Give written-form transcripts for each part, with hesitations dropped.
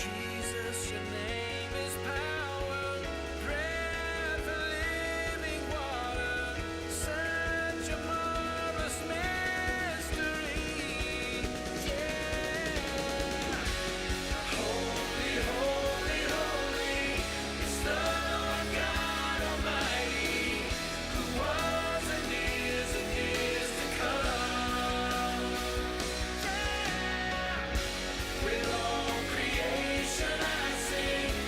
Jesus, your name is power, breath of living water, such a marvelous mystery. Yeah. Holy, holy, holy is the Lord God Almighty, who was and is to come. Yeah. With all creation I sing,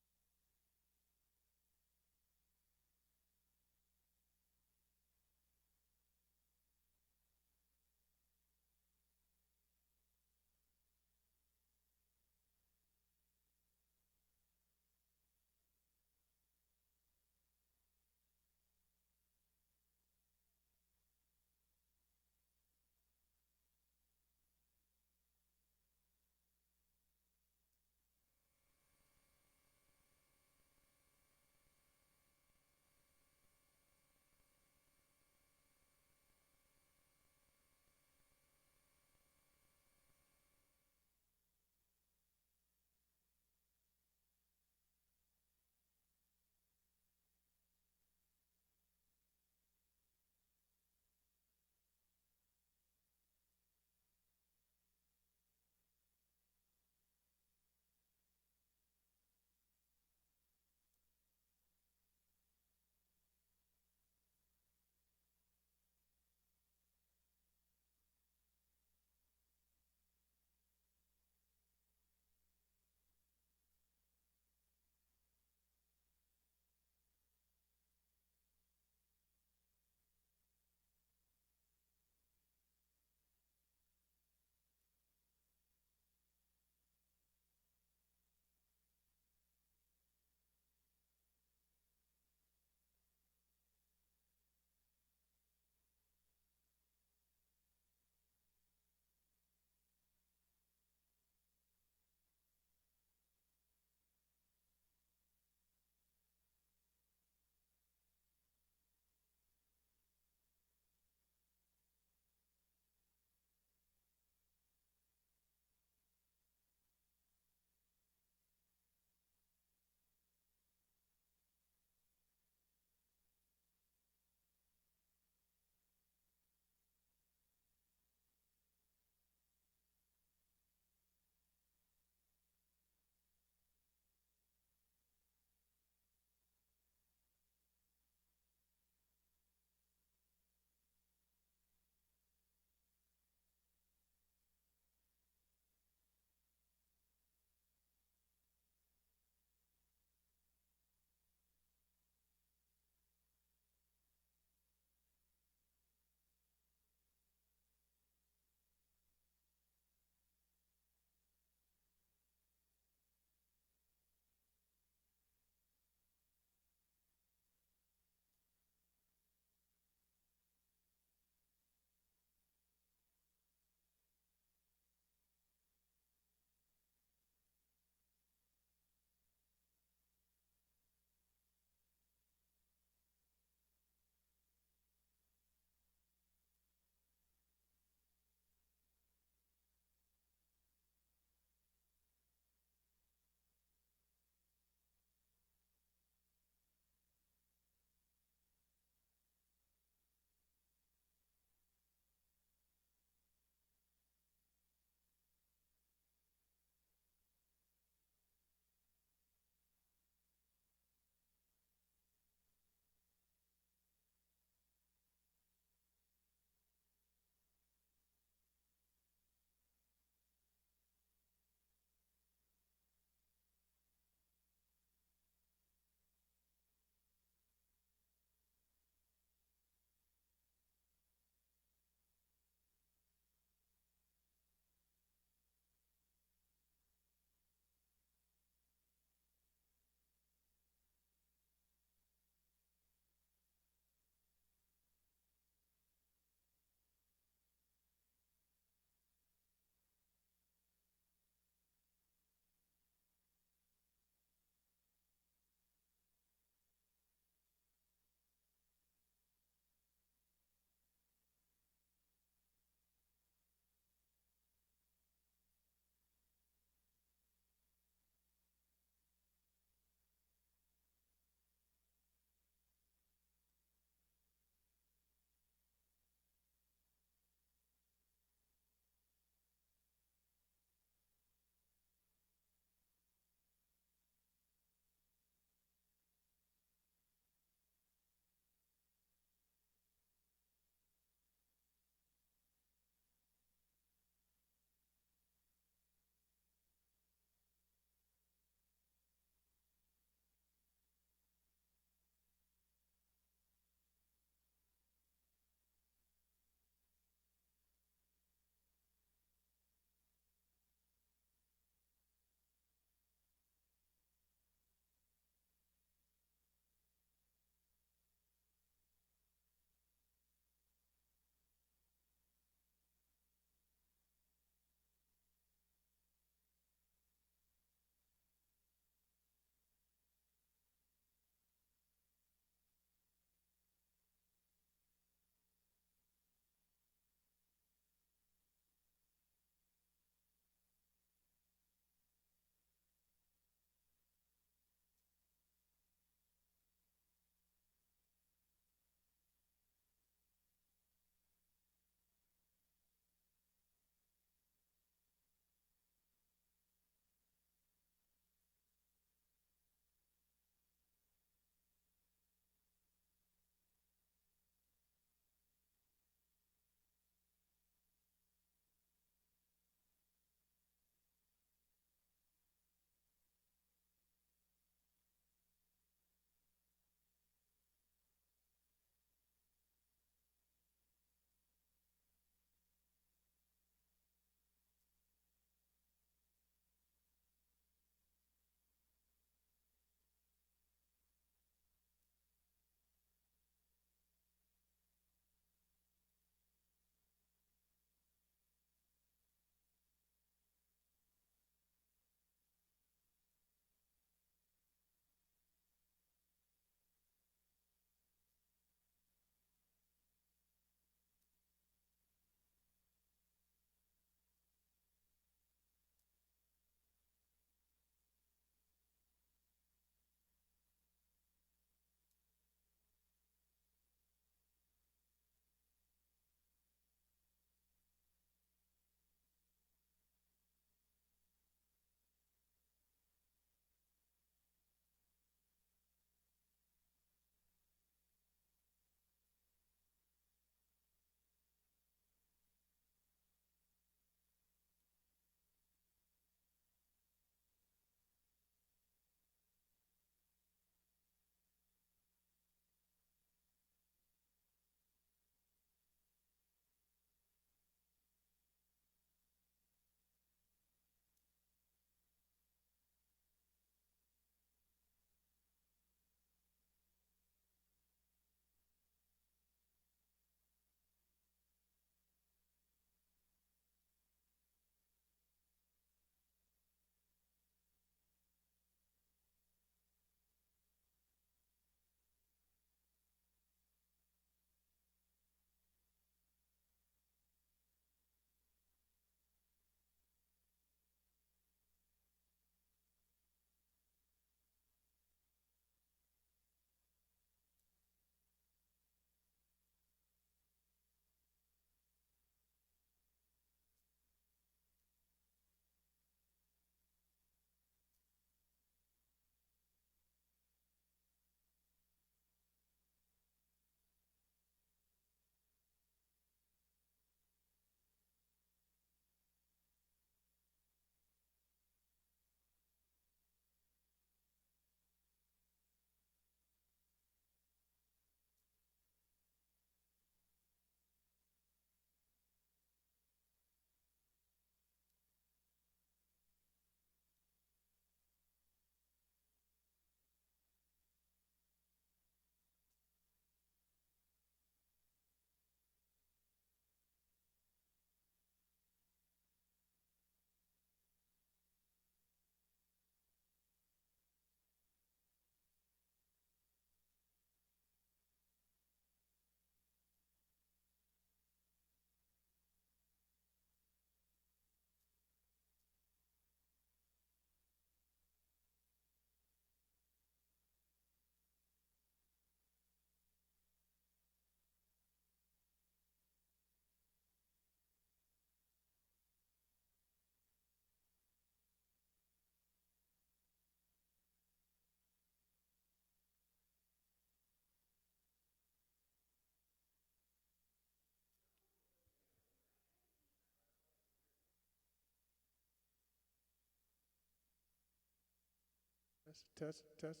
Test, test.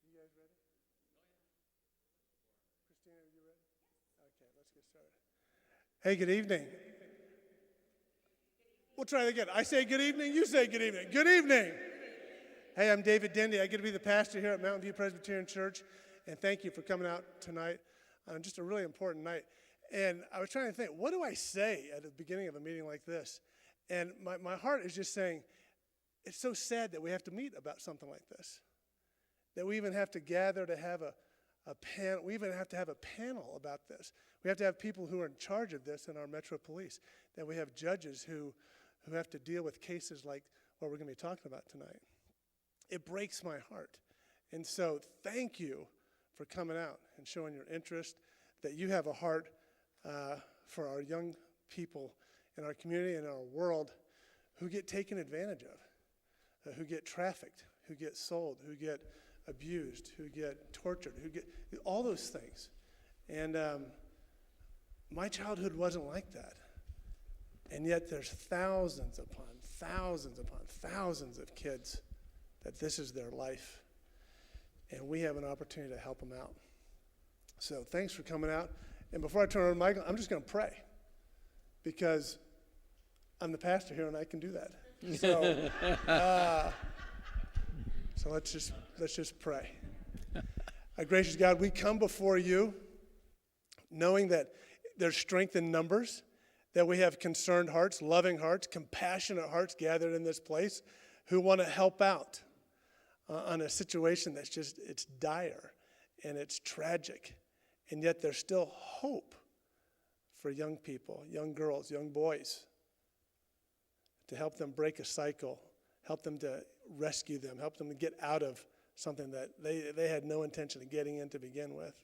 You guys ready? Christina, are you ready? Okay, let's get started. Hey, good evening. We'll try it again. I say good evening, you say good evening. Good evening. Hey, I'm David Dendy. I get to be the pastor here at Mountain View Presbyterian Church, and thank you for coming out tonight on just a really important night. And I was trying to think, what do I say at the beginning of a meeting like this? And my heart is just saying, it's so sad that we have to meet about something like this, that we even have to gather to have a panel. We even have to have a panel about this. We have to have people who are in charge of this in our Metro Police, that we have judges who have to deal with cases like what we're going to be talking about tonight. It breaks my heart. And so thank you for coming out and showing your interest, that you have a heart for our young people in our community and our world who get taken advantage of, who get trafficked, who get sold, who get abused, who get tortured, who get all those things. And my childhood wasn't like that. And yet there's thousands upon thousands upon thousands of kids that this is their life. And we have an opportunity to help them out. So thanks for coming out. And before I turn over to Michael, I'm just going to pray, because I'm the pastor here and I can do that. So let's just pray. Our gracious God, we come before you knowing that there's strength in numbers, that we have concerned hearts, loving hearts, compassionate hearts gathered in this place who want to help out on a situation that's just, it's dire and it's tragic. And yet there's still hope for young people, young girls, young boys, to help them break a cycle, help them to rescue them, help them to get out of something that they had no intention of getting in to begin with.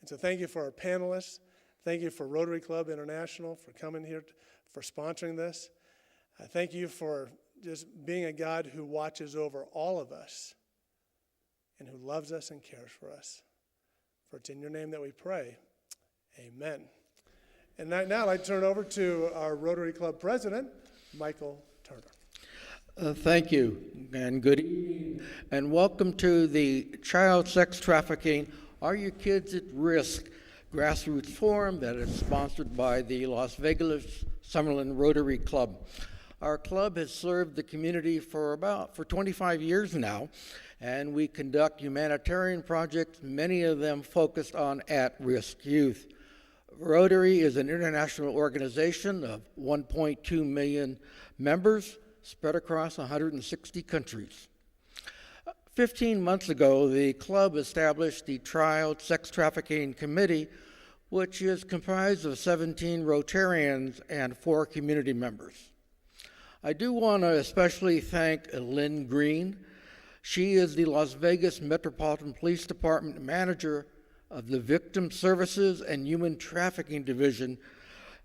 And so thank you for our panelists. Thank you for Rotary Club International for coming here, for sponsoring this. Thank you for just being a God who watches over all of us and who loves us and cares for us. For it's in your name that we pray. Amen. And now I'd like to turn over to our Rotary Club president, Michael Turner. Thank you, and good evening, and welcome to the Child Sex Trafficking, Are Your Kids at Risk? Grassroots Forum that is sponsored by the Las Vegas Summerlin Rotary Club. Our club has served the community for 25 years now, and we conduct humanitarian projects, many of them focused on at-risk youth. Rotary is an international organization of 1.2 million members spread across 160 countries. 15 months ago, the club established the Child Sex Trafficking Committee, which is comprised of 17 Rotarians and 4 community members. I do want to especially thank Lynn Green. She is the Las Vegas Metropolitan Police Department manager of the Victim Services and Human Trafficking Division,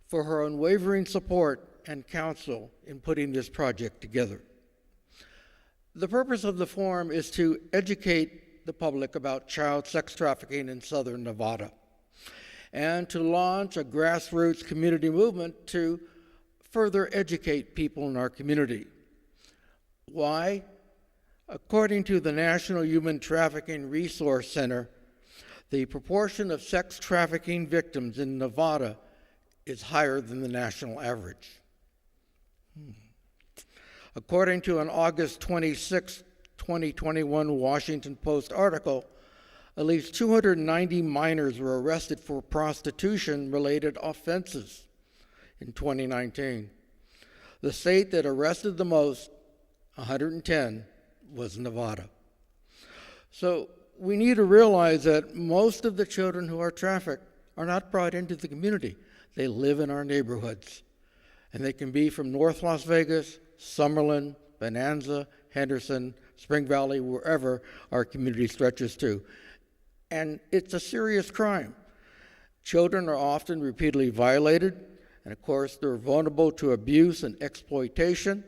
for her unwavering support and counsel in putting this project together. The purpose of the forum is to educate the public about child sex trafficking in southern Nevada, and to launch a grassroots community movement to further educate people in our community. Why? According to the National Human Trafficking Resource Center, the proportion of sex trafficking victims in Nevada is higher than the national average. According to an August 26, 2021 Washington Post article, at least 290 minors were arrested for prostitution-related offenses in 2019. The state that arrested the most, 110, was Nevada. So we need to realize that most of the children who are trafficked are not brought into the community. They live in our neighborhoods. And they can be from North Las Vegas, Summerlin, Bonanza, Henderson, Spring Valley, wherever our community stretches to. And it's a serious crime. Children are often repeatedly violated, and of course, they're vulnerable to abuse and exploitation.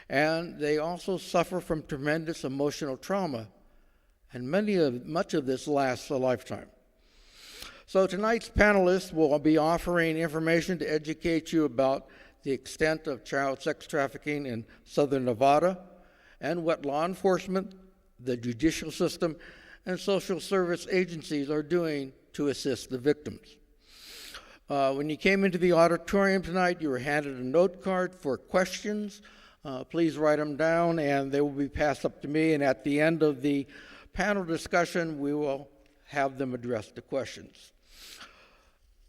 and they also suffer from tremendous emotional trauma, and much of this lasts a lifetime. So tonight's panelists will be offering information to educate you about the extent of child sex trafficking in Southern Nevada and what law enforcement, the judicial system, and social service agencies are doing to assist the victims. When you came into the auditorium tonight, you were handed a note card for questions. Please write them down, and they will be passed up to me, and at the end of the panel discussion, we will have them address the questions.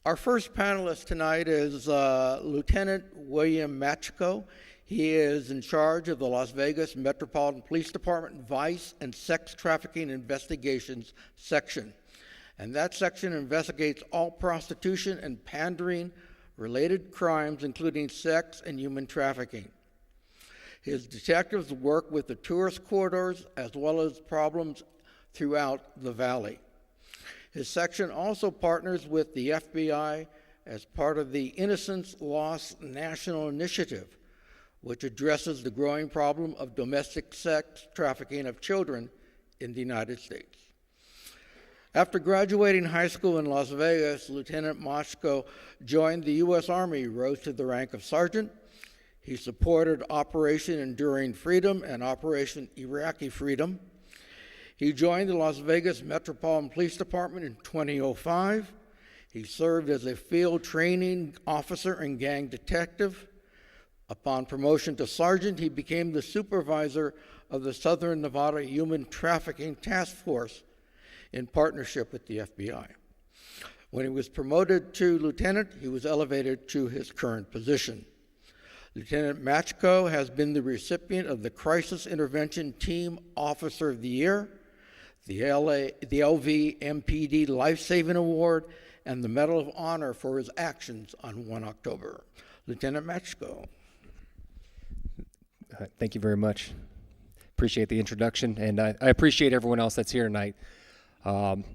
Our first panelist tonight is Lieutenant William Machko. He is in charge of the Las Vegas Metropolitan Police Department Vice and Sex Trafficking Investigations Section. And that section investigates all prostitution and pandering related crimes, including sex and human trafficking. His detectives work with the tourist corridors as well as problems throughout the valley. His section also partners with the FBI as part of the Innocence Lost National Initiative, which addresses the growing problem of domestic sex trafficking of children in the United States. After graduating high school in Las Vegas, Lieutenant Machko joined the U.S. Army, rose to the rank of sergeant. He supported Operation Enduring Freedom and Operation Iraqi Freedom. He joined the Las Vegas Metropolitan Police Department in 2005. He served as a field training officer and gang detective. Upon promotion to sergeant, he became the supervisor of the Southern Nevada Human Trafficking Task Force in partnership with the FBI. When he was promoted to lieutenant, he was elevated to his current position. Lieutenant Machko has been the recipient of the Crisis Intervention Team Officer of the Year, the LV MPD Life Saving Award, and the Medal of Honor for his actions on 1 October. Lieutenant Machko. Thank you very much. Appreciate the introduction, and I appreciate everyone else that's here tonight. On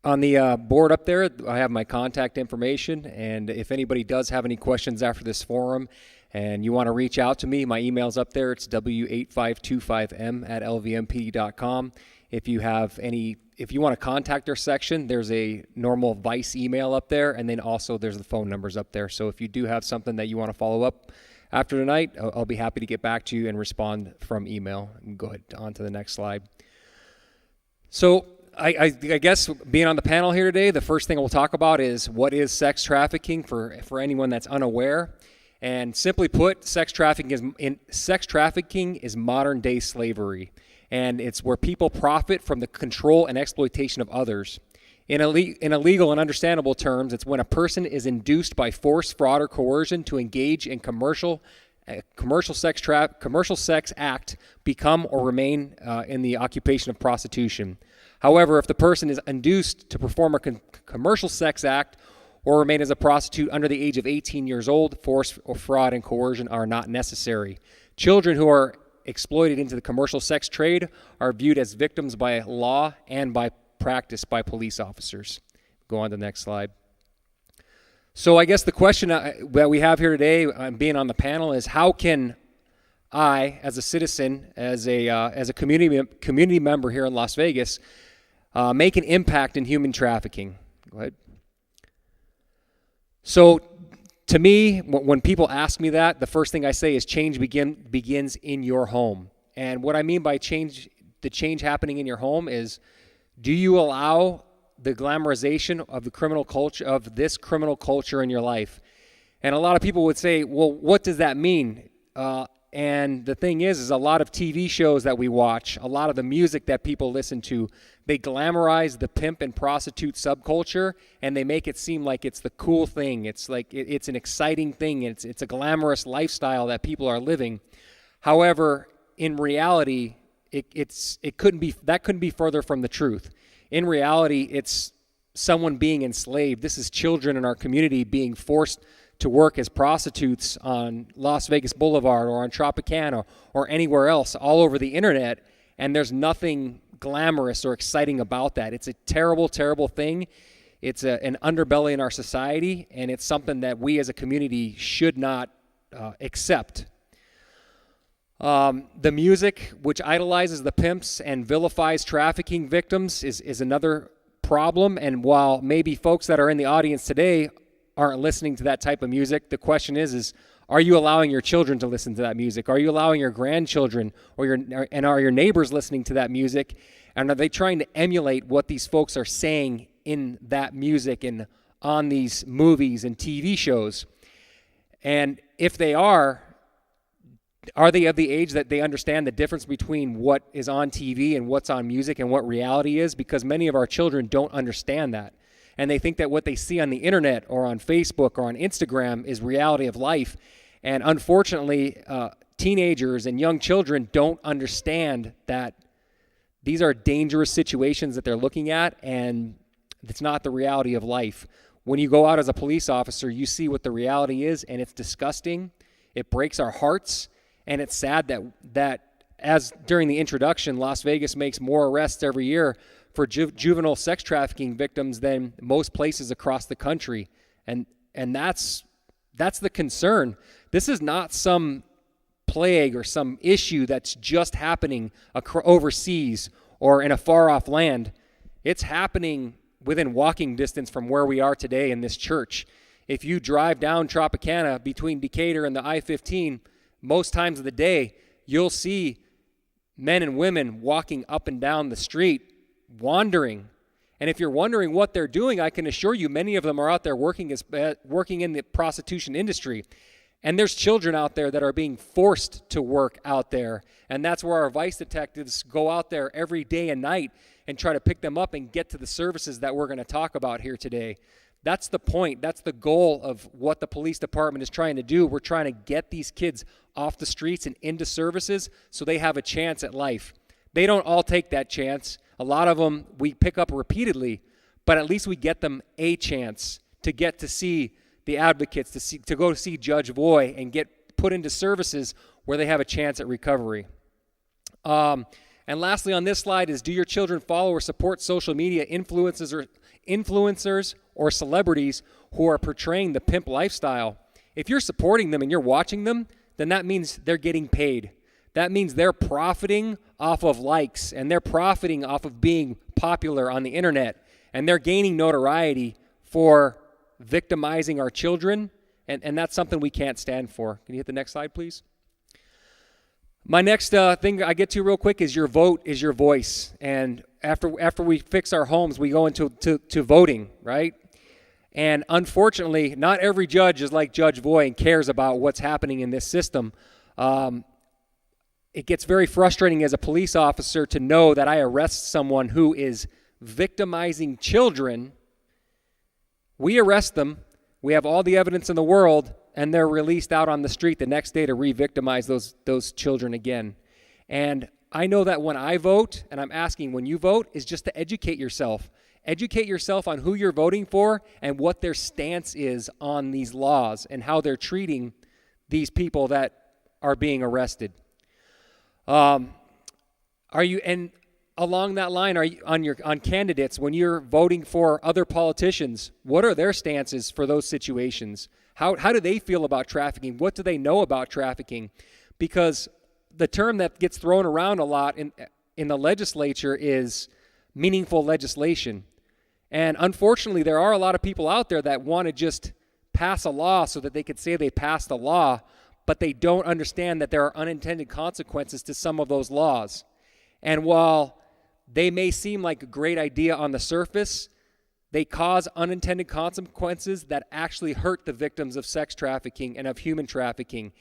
the board up there, I have my contact information, and if anybody does have any questions after this forum and you want to reach out to me, my email's up there. It's w8525m@lvmp.com. If you want to contact our section, there's a normal Vice email up there, and then also there's the phone numbers up there. So if you do have something that you want to follow up after tonight, I'll be happy to get back to you and respond from email. Go ahead on to the next slide. So I guess being on the panel here today, the first thing we'll talk about is what is sex trafficking for anyone that's unaware. And simply put, sex trafficking is modern day slavery. And it's where people profit from the control and exploitation of others. In illegal and understandable terms, it's when a person is induced by force, fraud, or coercion to engage in commercial sex act, become or remain in the occupation of prostitution. However, if the person is induced to perform a commercial sex act or remain as a prostitute under the age of 18 years old, force or fraud and coercion are not necessary. Children who are exploited into the commercial sex trade are viewed as victims by law and by practice by police officers. Go on to the next slide. So I guess the question that we have here today, being on the panel, is how can I, as a citizen, as a community member here in Las Vegas, make an impact in human trafficking? Go ahead. So to me, when people ask me that, the first thing I say is change begins in your home. And what I mean by the change happening in your home is, do you allow the glamorization of the criminal culture, of this criminal culture in your life? And a lot of people would say, well, what does that mean? And the thing is a lot of TV shows that we watch, a lot of the music that people listen to, they glamorize the pimp and prostitute subculture, and they make it seem like it's the cool thing. It's like it's an exciting thing. It's a glamorous lifestyle that people are living. However, in reality, it couldn't be further from the truth. In reality, it's someone being enslaved. This is children in our community being forced to work as prostitutes on Las Vegas Boulevard or on Tropicana or anywhere else all over the internet, and there's nothing glamorous or exciting about that. It's a terrible, terrible thing. It's an underbelly in our society, and it's something that we as a community should not accept. The music, which idolizes the pimps and vilifies trafficking victims, is another problem. And while maybe folks that are in the audience today aren't listening to that type of music, the question is are you allowing your children to listen to that music? Are you allowing your grandchildren are your neighbors listening to that music? And are they trying to emulate what these folks are saying in that music and on these movies and TV shows? And if they are they of the age that they understand the difference between what is on TV and what's on music and what reality is? Because many of our children don't understand that. And they think that what they see on the internet or on Facebook or on Instagram is reality of life. And unfortunately, teenagers and young children don't understand that these are dangerous situations that they're looking at, and it's not the reality of life. When you go out as a police officer, you see what the reality is, and it's disgusting. It breaks our hearts. And it's sad that as during the introduction, Las Vegas makes more arrests every year for juvenile sex trafficking victims than most places across the country. And that's the concern. This is not some plague or some issue that's just happening overseas or in a far-off land. It's happening within walking distance from where we are today in this church. If you drive down Tropicana between Decatur and the I-15, most times of the day, you'll see men and women walking up and down the street, wandering. And if you're wondering what they're doing, I can assure you many of them are out there working in the prostitution industry. And there's children out there that are being forced to work out there. And that's where our vice detectives go out there every day and night and try to pick them up and get to the services that we're going to talk about here today. That's the point. That's the goal of what the police department is trying to do. We're trying to get these kids off the streets and into services so they have a chance at life. They don't all take that chance. A lot of them we pick up repeatedly, but at least we get them a chance to get to see the advocates, to go see Judge Voy and get put into services where they have a chance at recovery. And lastly on this slide is, do your children follow or support social media influencers or celebrities who are portraying the pimp lifestyle? If you're supporting them and you're watching them, then that means they're getting paid. That means they're profiting off of likes, and they're profiting off of being popular on the internet, and they're gaining notoriety for victimizing our children, and that's something we can't stand for. Can you hit the next slide, please? My next thing I get to real quick is your vote is your voice. And after we fix our homes, we go into voting, right? And unfortunately, not every judge is like Judge Voy and cares about what's happening in this system. It gets very frustrating as a police officer to know that I arrest someone who is victimizing children. We arrest them. We have all the evidence in the world, and they're released out on the street the next day to re-victimize those children again. And I know that when I vote, and I'm asking when you vote, is just to educate yourself. Educate yourself on who you're voting for and what their stance is on these laws and how they're treating these people that are being arrested. Along that line, are you on candidates, when you're voting for other politicians, what are their stances for those situations? How do they feel about trafficking? What do they know about trafficking? Because the term that gets thrown around a lot in the legislature is meaningful legislation. And unfortunately, there are a lot of people out there that want to just pass a law so that they could say they passed a law, but they don't understand that there are unintended consequences to some of those laws. And while they may seem like a great idea on the surface, they cause unintended consequences that actually hurt the victims of sex trafficking and of human trafficking.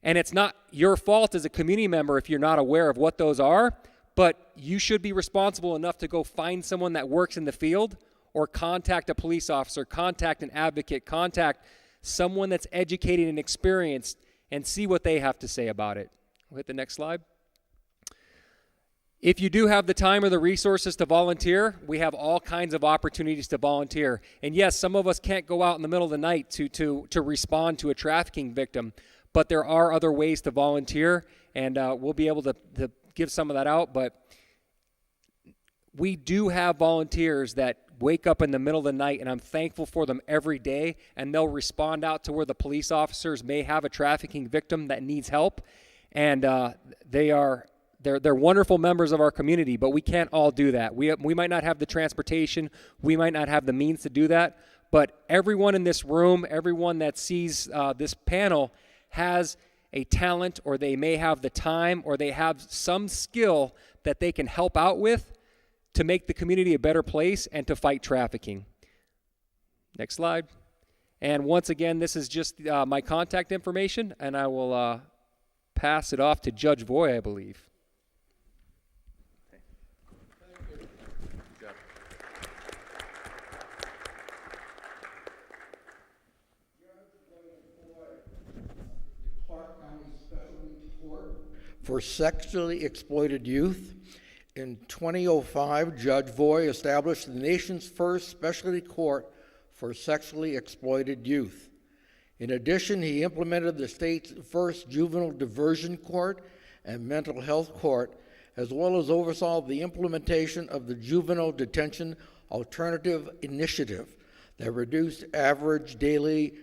And it's not your fault as a community member if you're not aware of what those are, but you should be responsible enough to go find someone that works in the field or contact a police officer, contact an advocate, contact someone that's educated and experienced and see what they have to say about it. We'll hit the next slide. If you do have the time or the resources to volunteer, we have all kinds of opportunities to volunteer. And yes, some of us can't go out in the middle of the night to respond to a trafficking victim, but there are other ways to volunteer, and we'll be able to give some of that out. But we do have volunteers that wake up in the middle of the night, and I'm thankful for them every day, and they'll respond out to where the police officers may have a trafficking victim that needs help. and they're wonderful members of our community, but we can't all do that. We might not have the transportation, we might not have the means to do that, but everyone in this room, everyone that sees this panel has a talent, or they may have the time, or they have some skill that they can help out with to make the community a better place and to fight trafficking. Next slide. And once again, this is just my contact information, and I will pass it off to Judge Voy, I believe. For sexually exploited youth. In 2005, Judge Voy established the nation's first specialty court for sexually exploited youth. In addition, he implemented the state's first juvenile diversion court and mental health court, as well as oversaw the implementation of the Juvenile Detention Alternative Initiative that reduced average daily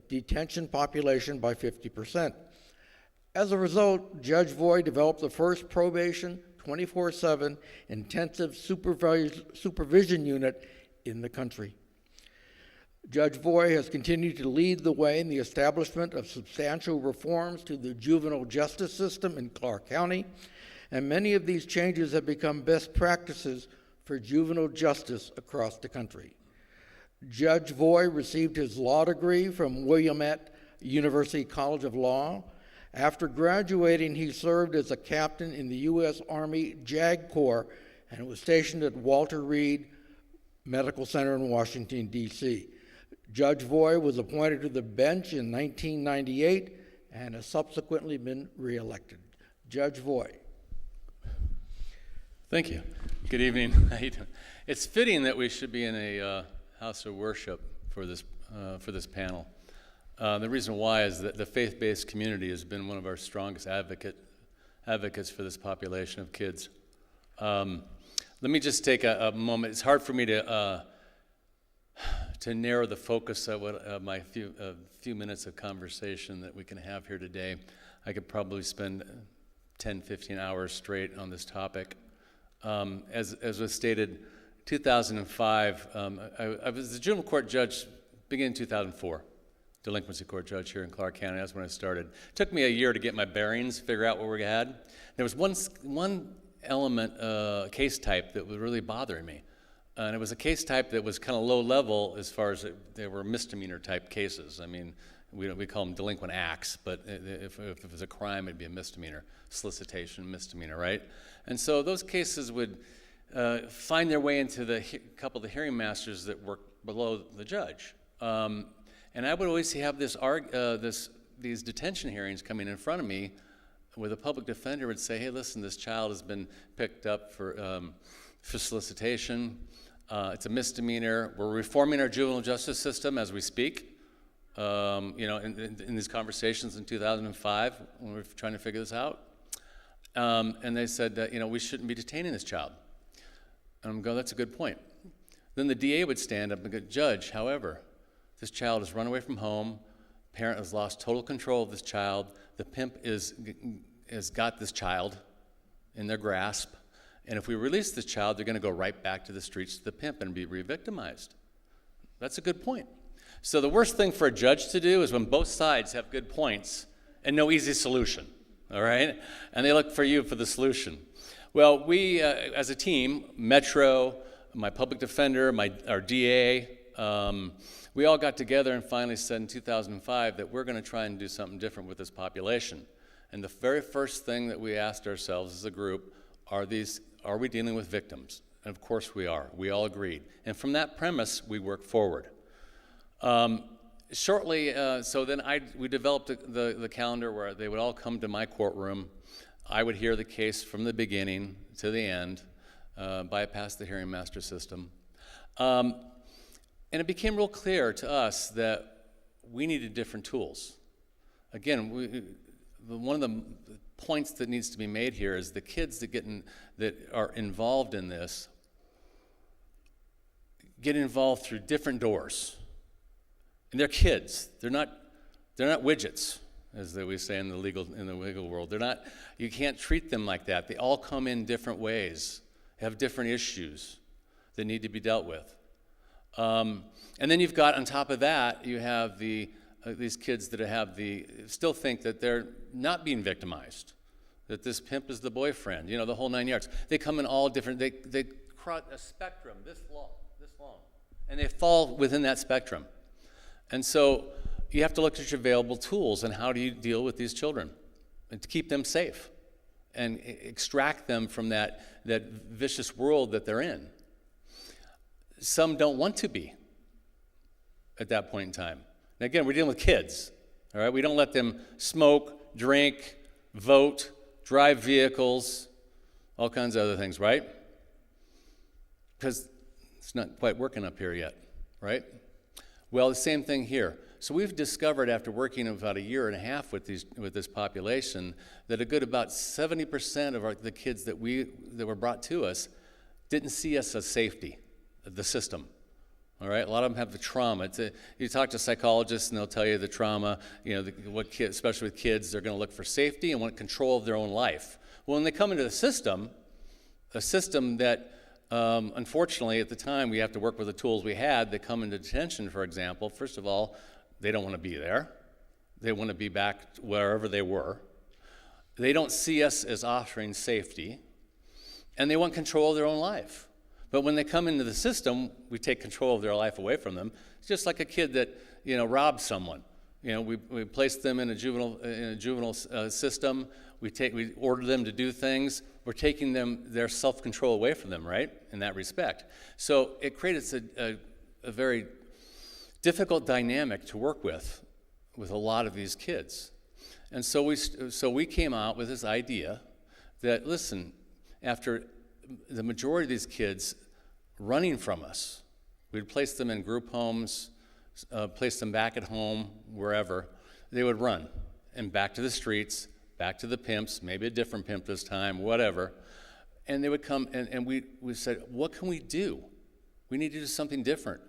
detention population by 50%. As a result, Judge Voy developed the first probation 24/7 intensive supervision unit in the country. Judge Voy has continued to lead the way in the establishment of substantial reforms to the juvenile justice system in Clark County, and many of these changes have become best practices for juvenile justice across the country. Judge Voy received his law degree from Willamette University College of Law. After graduating, he served as a captain in the U.S. Army JAG Corps and was stationed at Walter Reed Medical Center in Washington, D.C. Judge Voy was appointed to the bench in 1998 and has subsequently been reelected. Judge Voy. Thank you. Good evening. How you doing? It's fitting that we should be in a house of worship for this panel. The reason why is that the faith-based community has been one of our strongest advocates for this population of kids. Let me just take a moment. It's hard for me to narrow the focus of my few minutes of conversation that we can have here today. I could probably spend 10, 15 hours straight on this topic. As was stated, 2005, I was the juvenile court judge beginning in 2004. Delinquency court judge here in Clark County. That's when I started. It took me a year to get my bearings, figure out what we had. There was one element, case type, that was really bothering me. And it was a case type that was kind of low level as far as they were misdemeanor type cases. I mean, we call them delinquent acts, but if it was a crime, it'd be a misdemeanor. Solicitation, misdemeanor, right? And so those cases would find their way into the couple of the hearing masters that worked below the judge. And I would always have these detention hearings coming in front of me where the public defender would say, hey, listen, this child has been picked up for solicitation. It's a misdemeanor. We're reforming our juvenile justice system as we speak. In these conversations in 2005 when we were trying to figure this out. And they said that, we shouldn't be detaining this child. And I'm going, that's a good point. Then the DA would stand up and go, Judge, however, this child has run away from home. Parent has lost total control of this child. The pimp has got this child in their grasp. And if we release this child, they're going to go right back to the streets to the pimp and be re-victimized. That's a good point. So the worst thing for a judge to do is when both sides have good points and no easy solution, all right? And they look for you for the solution. Well, we, as a team, Metro, my public defender, our DA, we all got together and finally said in 2005 that we're going to try and do something different with this population. And the very first thing that we asked ourselves as a group, are we dealing with victims? And of course we are. We all agreed. And from that premise, we worked forward. Shortly, so then we developed the calendar where they would all come to my courtroom. I would hear the case from the beginning to the end, bypass the hearing master system. And it became real clear to us that we needed different tools. Again, one of the points that needs to be made here is the kids that are involved in this get involved through different doors. And they're kids. They're not widgets. as we say in the legal world. They're not. You can't treat them like that. They all come in different ways, have different issues that need to be dealt with. And then you've got, on top of that, you have these kids that still think that they're not being victimized, that this pimp is the boyfriend, the whole 9 yards. They come in all different, they cross a spectrum this long, and they fall within that spectrum. And so you have to look at your available tools and how do you deal with these children and to keep them safe and extract them from that vicious world that they're in. Some don't want to be at that point in time. Now again, we're dealing with kids, all right? We don't let them smoke, drink, vote, drive vehicles, all kinds of other things, right? Because it's not quite working up here yet, right? Well, the same thing here. So we've discovered after working about 1.5 years with this population that a good about 70% of the kids that were brought to us didn't see us as safety, the system. All right, a lot of them have the trauma. You talk to psychologists and they'll tell you the trauma. Especially with kids, they're going to look for safety and want control of their own life. Well, when they come into the system, a system that unfortunately at the time we have to work with the tools we had. They come into detention, for example. First of all, they don't want to be there. They want to be back wherever they were. They don't see us as offering safety, and they want control of their own life. But when they come into the system, we take control of their life away from them. It's just like a kid that robs someone. We place them in a juvenile system. We order them to do things. We're taking their self-control away from them, right? In that respect. So it creates a very difficult dynamic to work with a lot of these kids. And so we came out with this idea that, listen, after the majority of these kids running from us, we'd place them in group homes, place them back at home, wherever. They would run and back to the streets, back to the pimps, maybe a different pimp this time, whatever. And they would come, and we said, what can we do? We need to do something different.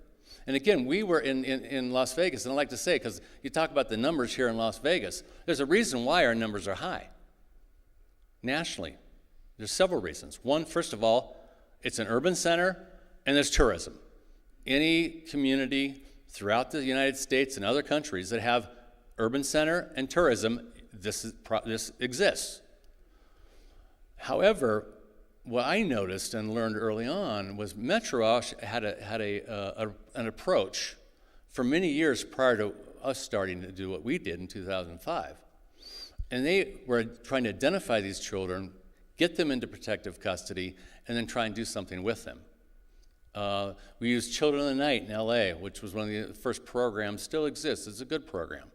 And again, we were in Las Vegas, and I like to say, because you talk about the numbers here in Las Vegas, there's a reason why our numbers are high nationally. There's several reasons. One, first of all, it's an urban center, and there's tourism. Any community throughout the United States and other countries that have urban center and tourism, this exists. However, what I noticed and learned early on was Metro had an approach for many years prior to us starting to do what we did in 2005. And they were trying to identify these children, get them into protective custody, and then try and do something with them. We used Children of the Night in LA, which was one of the first programs, still exists. It's a good program.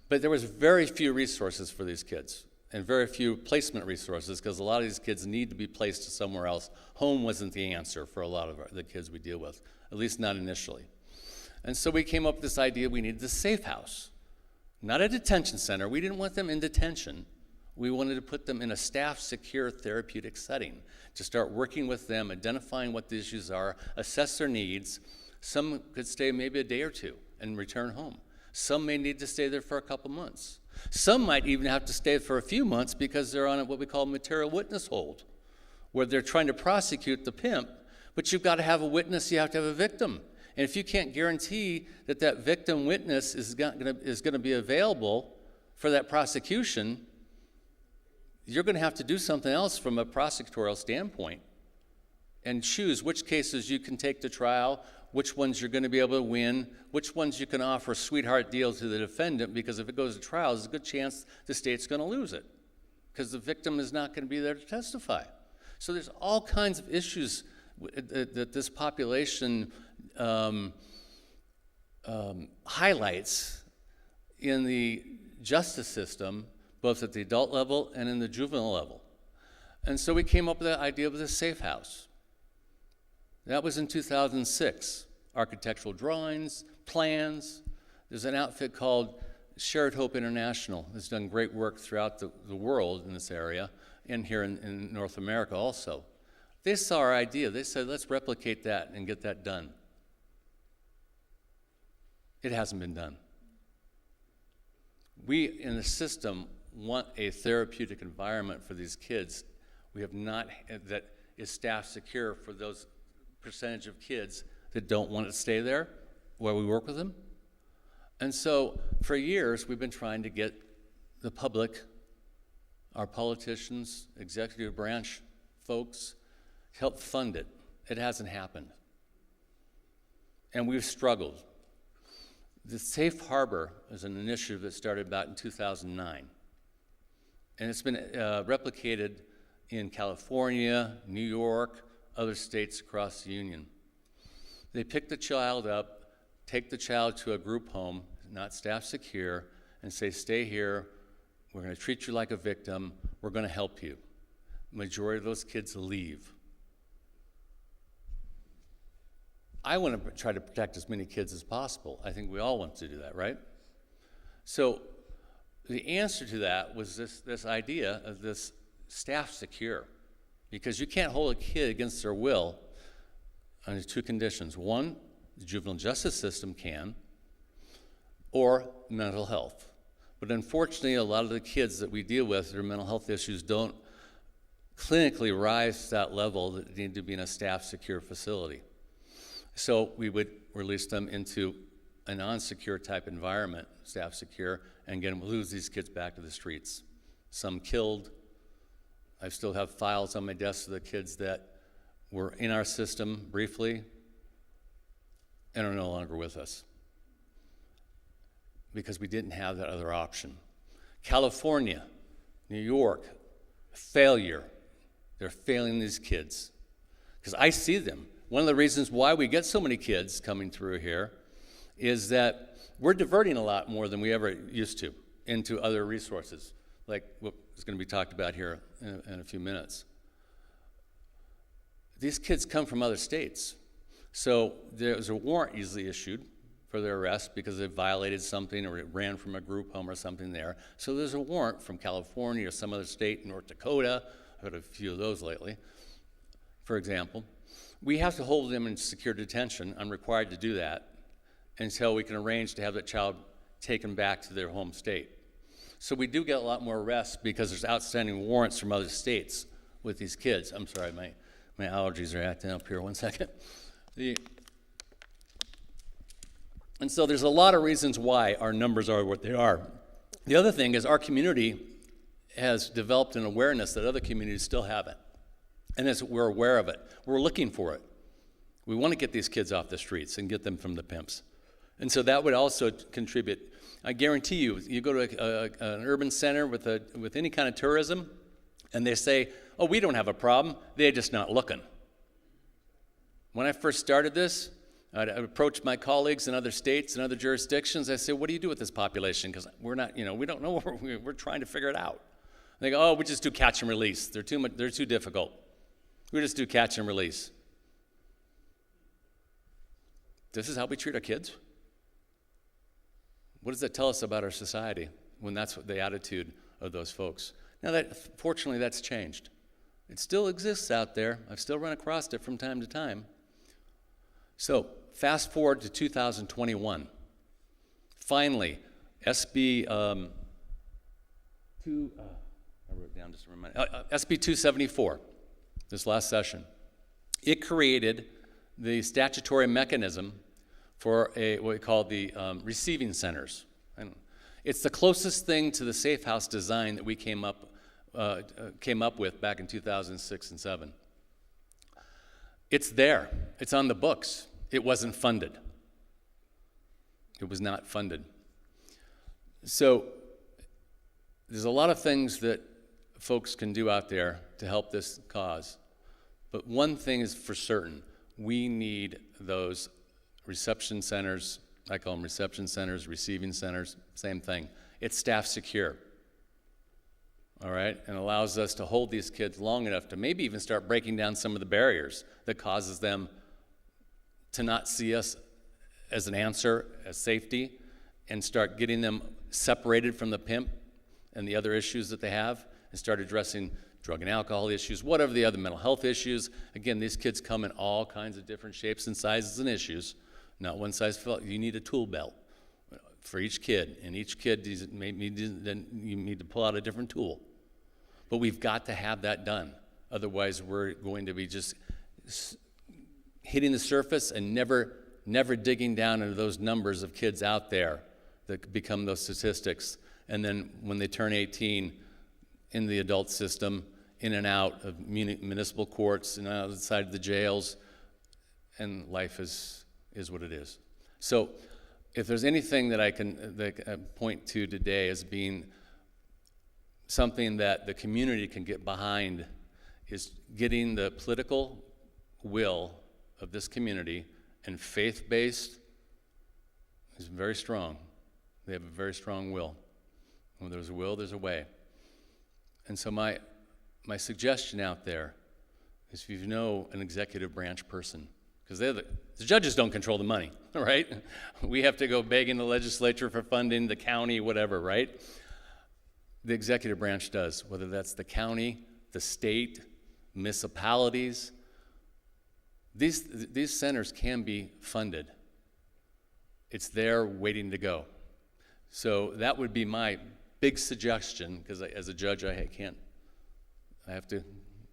But there was very few resources for these kids and very few placement resources because a lot of these kids need to be placed somewhere else. Home wasn't the answer for a lot of the kids we deal with, at least not initially. And so we came up with this idea we needed a safe house, not a detention center. We didn't want them in detention. We wanted to put them in a staff-secure therapeutic setting to start working with them, identifying what the issues are, assess their needs. Some could stay maybe a day or two and return home. Some may need to stay there for a couple months. Some might even have to stay for a few months because they're on what we call material witness hold, where they're trying to prosecute the pimp, but you've got to have a witness, you have to have a victim. And if you can't guarantee that that victim witness is going to be available for that prosecution, you're going to have to do something else from a prosecutorial standpoint and choose which cases you can take to trial, which ones you're going to be able to win, which ones you can offer a sweetheart deal to the defendant, because if it goes to trial, there's a good chance the state's going to lose it because the victim is not going to be there to testify. So there's all kinds of issues that this population highlights in the justice system, both at the adult level and in the juvenile level. And so we came up with the idea of a safe house. That was in 2006. Architectural drawings, plans. There's an outfit called Shared Hope International that's done great work throughout the world in this area and here in North America also. They saw our idea. They said, let's replicate that and get that done. It hasn't been done. We in the system want a therapeutic environment for these kids. We have not, that is staff secure for those percentage of kids that don't want to stay there where we work with them. And so for years, we've been trying to get the public, our politicians, executive branch folks, help fund it. It hasn't happened. And we've struggled. The Safe Harbor is an initiative that started about in 2009. And it's been replicated in California, New York, other states across the union. They pick the child up, take the child to a group home, not staff secure, and say, stay here, we're going to treat you like a victim, we're going to help you. Majority of those kids leave. I want to try to protect as many kids as possible. I think we all want to do that, right? So the answer to that was this idea of this staff secure, because you can't hold a kid against their will under two conditions. One, the juvenile justice system can, or mental health. But unfortunately, a lot of the kids that we deal with, their mental health issues don't clinically rise to that level that need to be in a staff secure facility. So we would release them into a non-secure type environment, staff secure, and again, lose these kids back to the streets. Some killed. I still have files on my desk of the kids that were in our system briefly and are no longer with us because we didn't have that other option. California, New York, failure. They're failing these kids because I see them. One of the reasons why we get so many kids coming through here is that we're diverting a lot more than we ever used to into other resources, like what is going to be talked about here in a few minutes. These kids come from other states, so there's a warrant easily issued for their arrest because they violated something or it ran from a group home or something there. So there's a warrant from California or some other state, North Dakota. I've had a few of those lately, for example. We have to hold them in secure detention. I'm required to do that until we can arrange to have that child taken back to their home state. So we do get a lot more arrests because there's outstanding warrants from other states with these kids. I'm sorry, my allergies are acting up here. 1 second. And so there's a lot of reasons why our numbers are what they are. The other thing is our community has developed an awareness that other communities still haven't. And as we're aware of it, we're looking for it. We want to get these kids off the streets and get them from the pimps. And so that would also contribute. I guarantee you, you go to an urban center with any kind of tourism, and they say, oh, we don't have a problem, they're just not looking. When I first started this, I'd approach my colleagues in other states and other jurisdictions. I say, what do you do with this population? Because we're not, we don't know, we're trying to figure it out. They go, oh, we just do catch and release. They're too difficult. We just do catch and release. This is how we treat our kids? What does that tell us about our society when that's what the attitude of those folks? Now, fortunately, that's changed. It still exists out there. I've still run across it from time to time. So, fast forward to 2021. Finally, SB I wrote it down just to remind SB 274. This last session, it created the statutory mechanism for what we call the receiving centers. And it's the closest thing to the safe house design that we came up with back in 2006 and 7. It's there. It's on the books. It wasn't funded. It was not funded. So there's a lot of things that folks can do out there to help this cause. But one thing is for certain, we need those reception centers. I call them reception centers, receiving centers, same thing. It's staff secure, all right? And allows us to hold these kids long enough to maybe even start breaking down some of the barriers that causes them to not see us as an answer, as safety, and start getting them separated from the pimp and the other issues that they have, and start addressing drug and alcohol issues, whatever the other mental health issues. Again, these kids come in all kinds of different shapes and sizes and issues. Not one size fits all. You need a tool belt for each kid, and each kid then you need to pull out a different tool. But we've got to have that done. Otherwise, we're going to be just hitting the surface and never digging down into those numbers of kids out there that become those statistics. And then when they turn 18, in the adult system, in and out of municipal courts and outside the jails, and life is what it is. So if there's anything that I can point to today as being something that the community can get behind, is getting the political will of this community, and faith-based is very strong. They have a very strong will. When there's a will, there's a way. And so my suggestion out there is, if you know an executive branch person, because the judges don't control the money, right? We have to go begging the legislature for funding, the county, whatever, right? The executive branch does, whether that's the county, the state, municipalities. These centers can be funded. It's there waiting to go. So that would be my big suggestion, because as a judge, I have to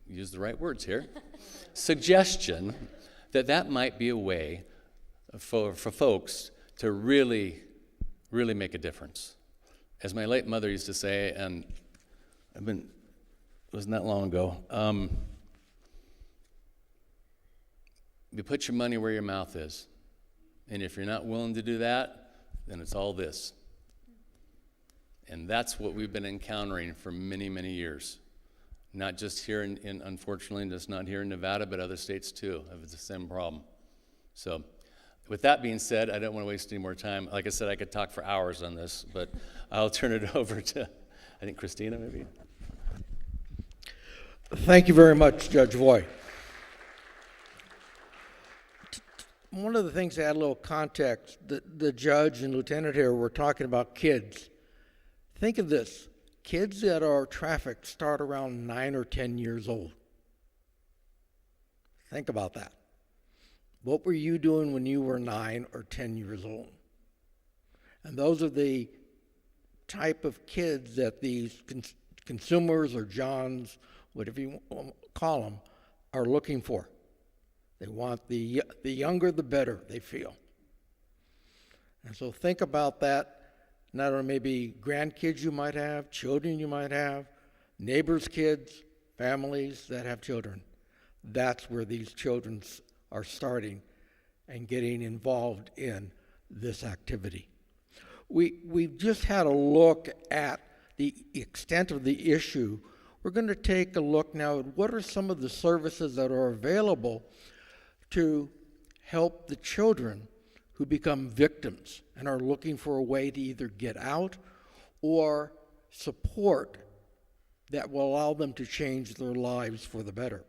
use the right words here. Suggestion that might be a way for folks to really, really make a difference. As my late mother used to say, and it wasn't that long ago, you put your money where your mouth is. And if you're not willing to do that, then it's all this. And that's what we've been encountering for many, many years. Not just here unfortunately, just not here in Nevada, but other states too have the same problem. So with that being said, I don't want to waste any more time. Like I said, I could talk for hours on this, but I'll turn it over to, I think, Christina, maybe. Thank you very much, Judge Voigt. One of the things to add a little context, the judge and lieutenant here were talking about kids. Think of this. Kids that are trafficked start around 9 or 10 years old. Think about that. What were you doing when you were 9 or 10 years old? And those are the type of kids that these consumers or Johns, whatever you call them, are looking for. They want the younger the better, they feel. And so think about that. Not only maybe grandkids you might have, children you might have, neighbors' kids, families that have children. That's where these children are starting and getting involved in this activity. We've just had a look at the extent of the issue. We're going to take a look now at what are some of the services that are available to help the children who become victims and are looking for a way to either get out or support that will allow them to change their lives for the better.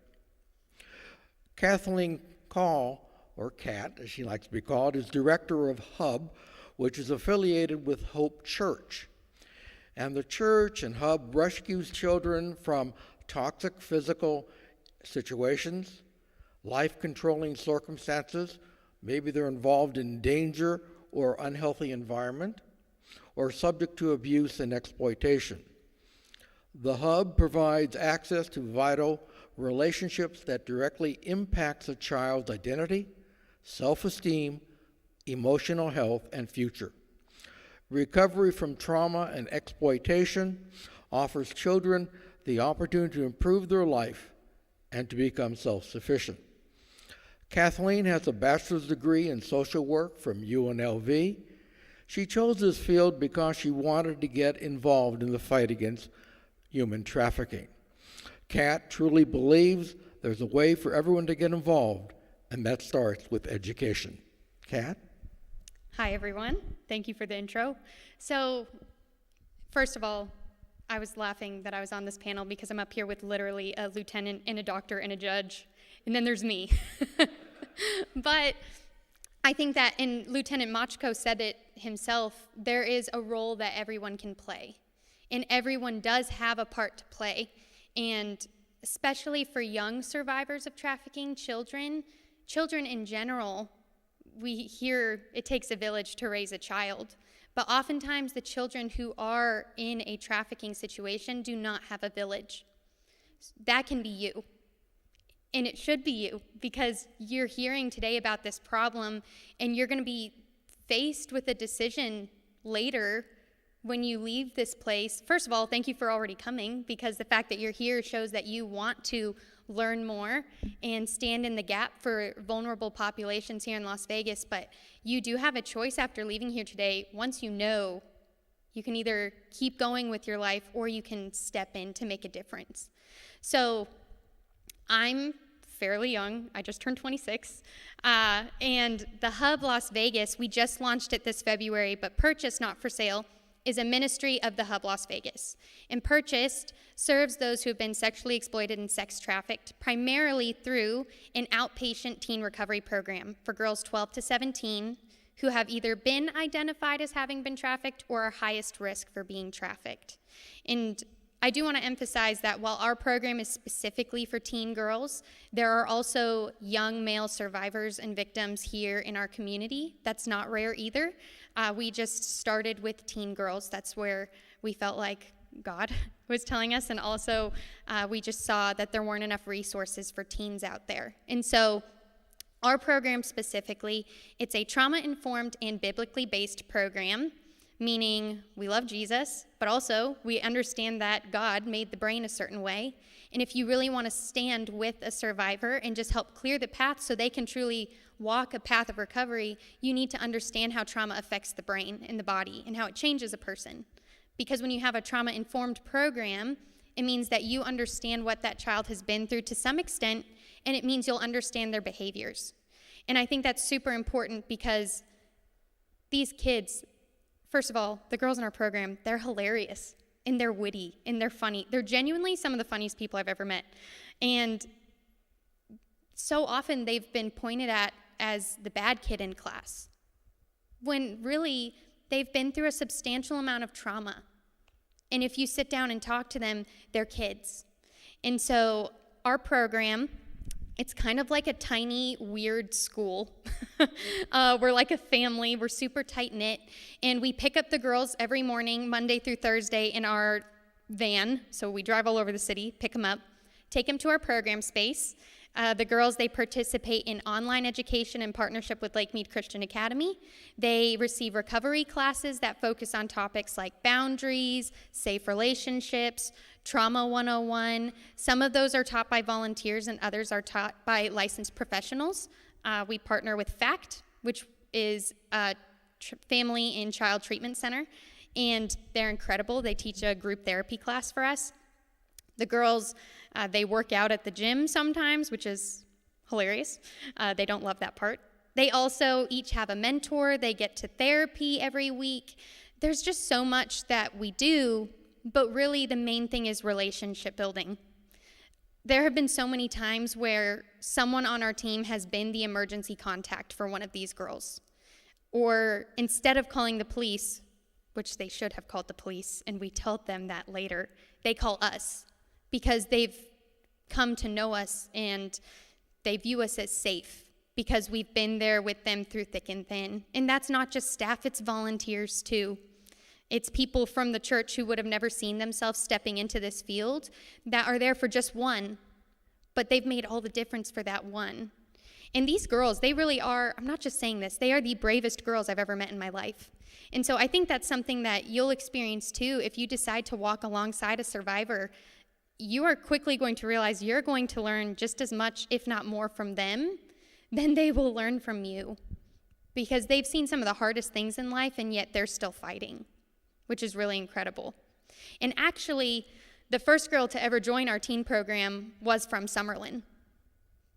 Kathleen Call, or Kat as she likes to be called, is director of HUB, which is affiliated with Hope Church. And the church and HUB rescues children from toxic physical situations, life-controlling circumstances. Maybe they're involved in danger or unhealthy environment, or subject to abuse and exploitation. The Hub provides access to vital relationships that directly impacts a child's identity, self-esteem, emotional health, and future. Recovery from trauma and exploitation offers children the opportunity to improve their life and to become self-sufficient. Kathleen has a bachelor's degree in social work from UNLV. She chose this field because she wanted to get involved in the fight against human trafficking. Kat truly believes there's a way for everyone to get involved, and that starts with education. Kat? Hi, everyone. Thank you for the intro. So, first of all, I was laughing that I was on this panel because I'm up here with literally a lieutenant and a doctor and a judge, and then there's me. But I think that, and Lieutenant Machko said it himself, there is a role that everyone can play, and everyone does have a part to play. And especially for young survivors of trafficking, children in general, we hear it takes a village to raise a child. But oftentimes the children who are in a trafficking situation do not have a village. That can be you. And it should be you, because you're hearing today about this problem, and you're going to be faced with a decision later when you leave this place. First of all, thank you for already coming, because the fact that you're here shows that you want to learn more and stand in the gap for vulnerable populations here in Las Vegas. But you do have a choice after leaving here today. Once you know, you can either keep going with your life or you can step in to make a difference. So I'm fairly young. I just turned 26. And the Hub Las Vegas, we just launched it this February, but Purchased Not for Sale is a ministry of the Hub Las Vegas. And Purchased serves those who have been sexually exploited and sex trafficked, primarily through an outpatient teen recovery program for girls 12 to 17 who have either been identified as having been trafficked or are highest risk for being trafficked. And I do want to emphasize that while our program is specifically for teen girls, there are also young male survivors and victims here in our community. That's not rare either. We just started with teen girls. That's where we felt like God was telling us, and also we just saw that there weren't enough resources for teens out there. And so our program specifically, it's a trauma-informed and biblically based program, meaning we love Jesus, but also we understand that God made the brain a certain way. And if you really want to stand with a survivor and just help clear the path so they can truly walk a path of recovery, you need to understand how trauma affects the brain and the body and how it changes a person. Because when you have a trauma-informed program, it means that you understand what that child has been through to some extent, and it means you'll understand their behaviors. And I think that's super important, because these kids, first of all, the girls in our program, they're hilarious, and they're witty, and they're funny. They're genuinely some of the funniest people I've ever met. And so often they've been pointed at as the bad kid in class, when really they've been through a substantial amount of trauma. And if you sit down and talk to them, they're kids. And so our program, it's kind of like a tiny, weird school. We're like a family. We're super tight-knit. And we pick up the girls every morning, Monday through Thursday, in our van. So we drive all over the city, pick them up, take them to our program space. The girls, they participate in online education in partnership with Lake Mead Christian Academy. They receive recovery classes that focus on topics like boundaries, safe relationships, Trauma 101. Some of those are taught by volunteers and others are taught by licensed professionals. We partner with FACT, which is a Family and Child Treatment Center, and they're incredible. They teach a group therapy class for us. The girls, they work out at the gym sometimes, which is hilarious. They don't love that part. They also each have a mentor. They get to therapy every week. There's just so much that we do, but really the main thing is relationship building. There have been so many times where someone on our team has been the emergency contact for one of these girls. Or instead of calling the police, which they should have called the police, and we told them that later, they call us, because they've come to know us and they view us as safe because we've been there with them through thick and thin. And that's not just staff, it's volunteers too. It's people from the church who would have never seen themselves stepping into this field that are there for just one, but they've made all the difference for that one. And these girls, they really are, I'm not just saying this, they are the bravest girls I've ever met in my life. And so I think that's something that you'll experience too if you decide to walk alongside a survivor. You are quickly going to realize you're going to learn just as much, if not more, from them than they will learn from you, because they've seen some of the hardest things in life, and yet they're still fighting, which is really incredible. And actually, the first girl to ever join our teen program was from Summerlin.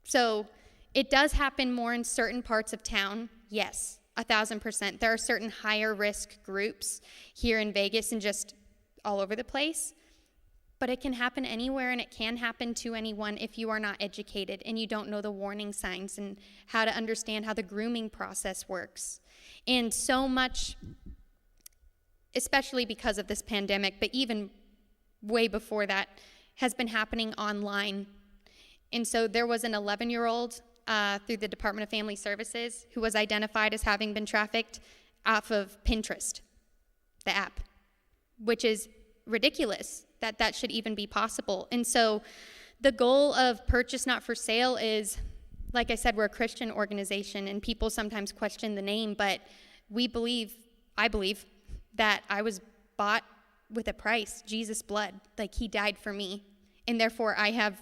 So it does happen more in certain parts of town, yes, 1,000%. There are certain higher risk groups here in Vegas and just all over the place. But it can happen anywhere, and it can happen to anyone if you are not educated and you don't know the warning signs and how to understand how the grooming process works. And so much, especially because of this pandemic, but even way before that, has been happening online. And so there was an 11-year-old through the Department of Family Services who was identified as having been trafficked off of Pinterest. the app, which is ridiculous that that should even be possible. And so the goal of Purchase Not for Sale is, like I said, we're a Christian organization, and people sometimes question the name, but I believe that I was bought with a price, Jesus' blood. Like, he died for me, and therefore I have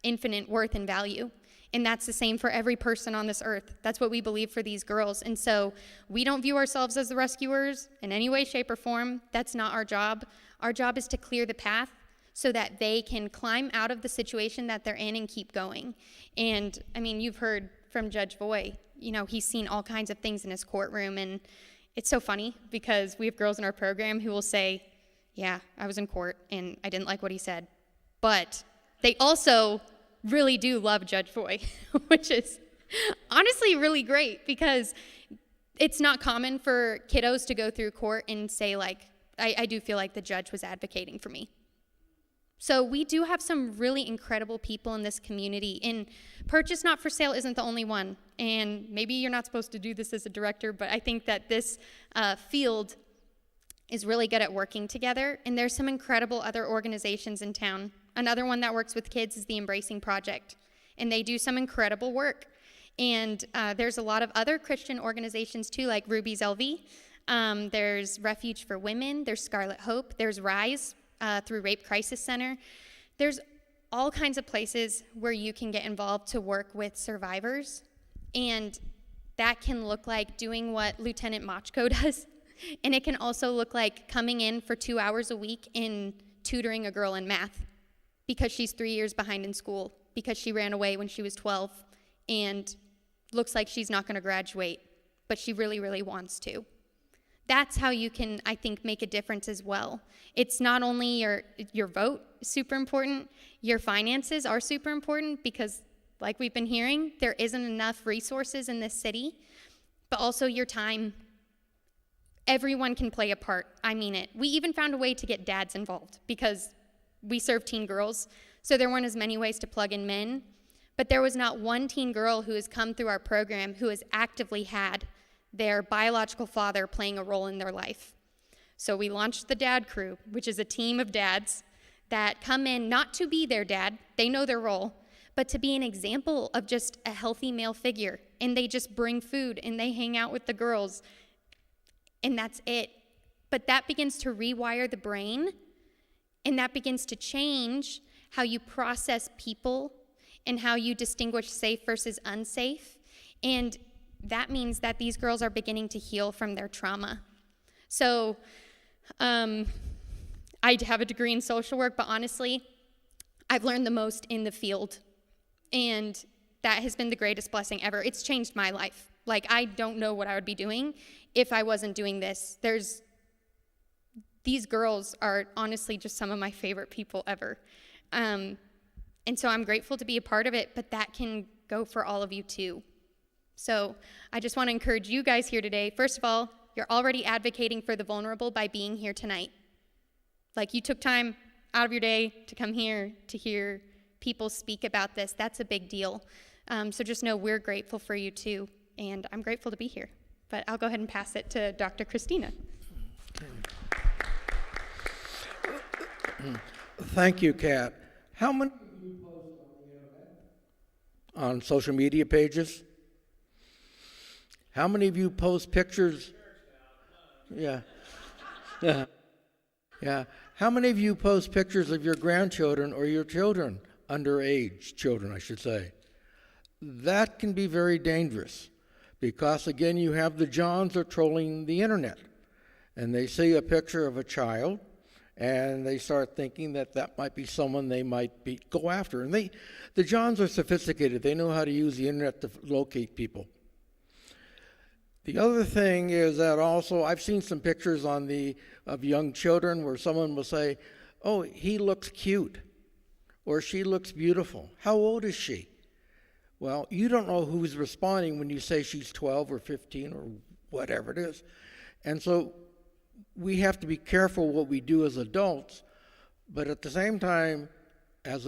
infinite worth and value. And that's the same for every person on this earth. That's what we believe for these girls. And so we don't view ourselves as the rescuers in any way, shape, or form. That's not our job. Our job is to clear the path so that they can climb out of the situation that they're in and keep going. And I mean, you've heard from Judge Voy, you know, he's seen all kinds of things in his courtroom. And it's so funny because we have girls in our program who will say, yeah, I was in court and I didn't like what he said. But they also really do love Judge Voy, which is honestly really great because it's not common for kiddos to go through court and say, like, I do feel like the judge was advocating for me. So we do have some really incredible people in this community, and Purchase Not for Sale isn't the only one. And maybe you're not supposed to do this as a director, but I think that this field is really good at working together, and there's some incredible other organizations in town. Another one that works with kids is the Embracing Project, and they do some incredible work. And there's a lot of other Christian organizations too, like Ruby's LV. There's Refuge for Women, there's Scarlet Hope, there's RISE through Rape Crisis Center. There's all kinds of places where you can get involved to work with survivors, and that can look like doing what Lieutenant Machko does, and it can also look like coming in for 2 hours a week and tutoring a girl in math because she's 3 years behind in school because she ran away when she was 12 and looks like she's not going to graduate, but she really, really wants to. That's how you can, I think, make a difference as well. It's not only your vote is super important, your finances are super important because, like we've been hearing, there isn't enough resources in this city, but also your time. Everyone can play a part. I mean it. We even found a way to get dads involved because we serve teen girls, so there weren't as many ways to plug in men, but there was not one teen girl who has come through our program who has actively had their biological father playing a role in their life. So we launched the Dad Crew, which is a team of dads that come in not to be their dad, they know their role, but to be an example of just a healthy male figure. And they just bring food and they hang out with the girls, and that's it. But that begins to rewire the brain, and that begins to change how you process people and how you distinguish safe versus unsafe. And that means that these girls are beginning to heal from their trauma. So I have a degree in social work, but honestly, I've learned the most in the field. And that has been the greatest blessing ever. It's changed my life. Like, I don't know what I would be doing if I wasn't doing this. These girls are honestly just some of my favorite people ever. And so I'm grateful to be a part of it, but that can go for all of you too. So I just want to encourage you guys here today. First of all, you're already advocating for the vulnerable by being here tonight. Like, you took time out of your day to come here to hear people speak about this. That's a big deal. So just know we're grateful for you too, and I'm grateful to be here. But I'll go ahead and pass it to Dr. Christina. Thank you, Kat. How many of you post on the internet? On social media pages? How many of you post pictures? Yeah. Yeah. How many of you post pictures of your grandchildren or your children, underage children, I should say? That can be very dangerous because, again, you have the Johns are trolling the internet, and they see a picture of a child, and they start thinking that that might be someone they might go after. And the Johns are sophisticated. They know how to use the internet to locate people. The other thing is that also I've seen some pictures of young children where someone will say, oh, he looks cute, or she looks beautiful. How old is she? Well, you don't know who's responding when you say she's 12 or 15 or whatever it is. And so we have to be careful what we do as adults, but at the same time, as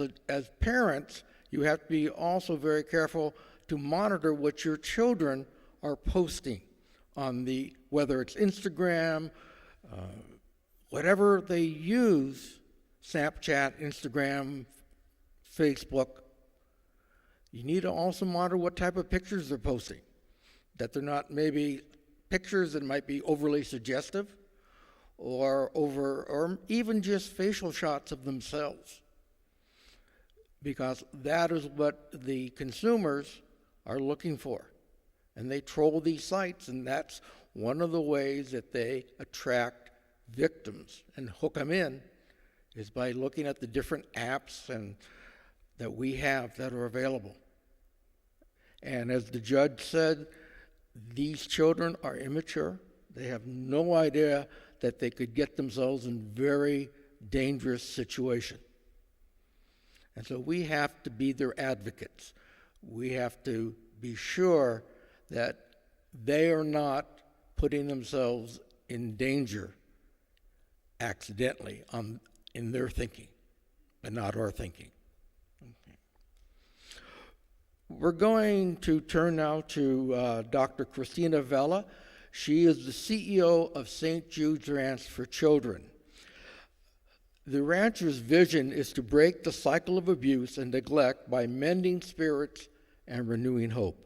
parents, you have to be also very careful to monitor what your children are posting on whether it's Instagram, whatever they use, Snapchat, Instagram, Facebook, you need to also monitor what type of pictures they're posting, that they're not maybe pictures that might be overly suggestive or even just facial shots of themselves, because that is what the consumers are looking for. And they troll these sites, and that's one of the ways that they attract victims and hook them in, is by looking at the different apps and that we have that are available. And as the judge said, these children are immature. They have no idea that they could get themselves in very dangerous situation. And so we have to be their advocates. We have to be sure that they are not putting themselves in danger accidentally in their thinking, but not our thinking. Okay. We're going to turn now to Dr. Christina Vela. She is the CEO of St. Jude's Ranch for Children. The rancher's vision is to break the cycle of abuse and neglect by mending spirits and renewing hope.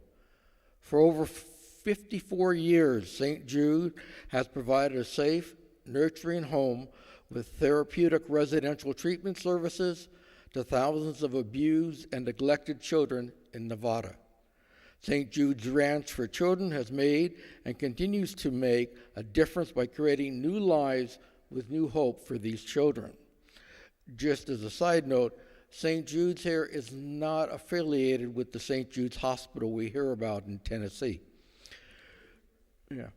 For over 54 years, St. Jude has provided a safe, nurturing home with therapeutic residential treatment services to thousands of abused and neglected children in Nevada. St. Jude's Ranch for Children has made and continues to make a difference by creating new lives with new hope for these children. Just as a side note, St. Jude's here is not affiliated with the St. Jude's Hospital we hear about in Tennessee. Yeah.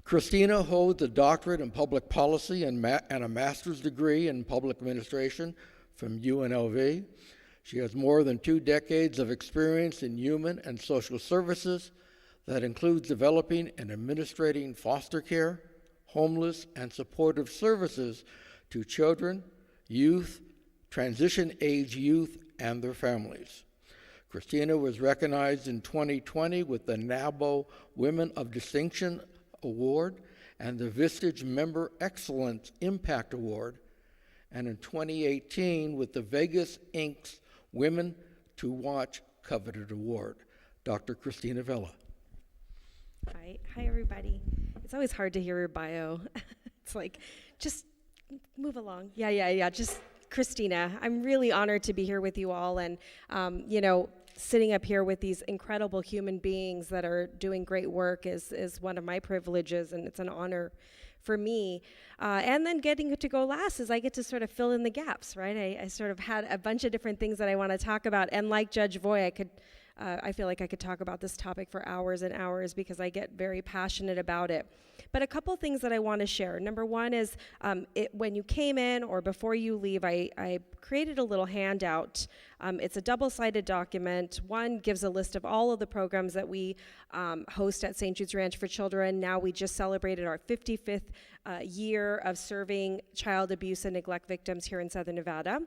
Christina holds a doctorate in public policy and a master's degree in public administration from UNLV. She has more than 2 decades of experience in human and social services that includes developing and administrating foster care, homeless, and supportive services to children, youth, transition-age youth, and their families. Christina was recognized in 2020 with the NABO Women of Distinction Award and the Vistage Member Excellence Impact Award, and in 2018 with the Vegas Inc.'s Women to Watch Coveted Award. Dr. Christina Vela. Hi everybody. It's always hard to hear your bio. It's like, just move along. Yeah, just Christina. I'm really honored to be here with you all, and sitting up here with these incredible human beings that are doing great work is one of my privileges, and it's an honor for me. And then getting to go last is I get to sort of fill in the gaps, right? I sort of had a bunch of different things that I want to talk about, and like Judge Voy, I feel like I could talk about this topic for hours and hours because I get very passionate about it. But a couple things that I want to share. Number one is when you came in or before you leave, I created a little handout. It's a double-sided document. One gives a list of all of the programs that we host at St. Jude's Ranch for Children. Now we just celebrated our 55th year of serving child abuse and neglect victims here in Southern Nevada.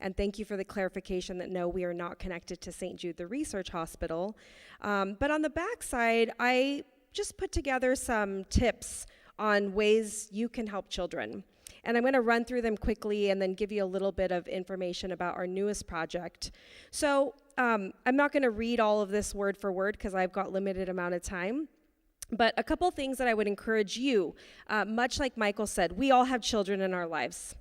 And thank you for the clarification that no, we are not connected to St. Jude, the research hospital. But on the back side, I just put together some tips on ways you can help children. And I'm going to run through them quickly and then give you a little bit of information about our newest project. So I'm not going to read all of this word for word because I've got limited amount of time. But a couple things that I would encourage you, much like Michael said, we all have children in our lives.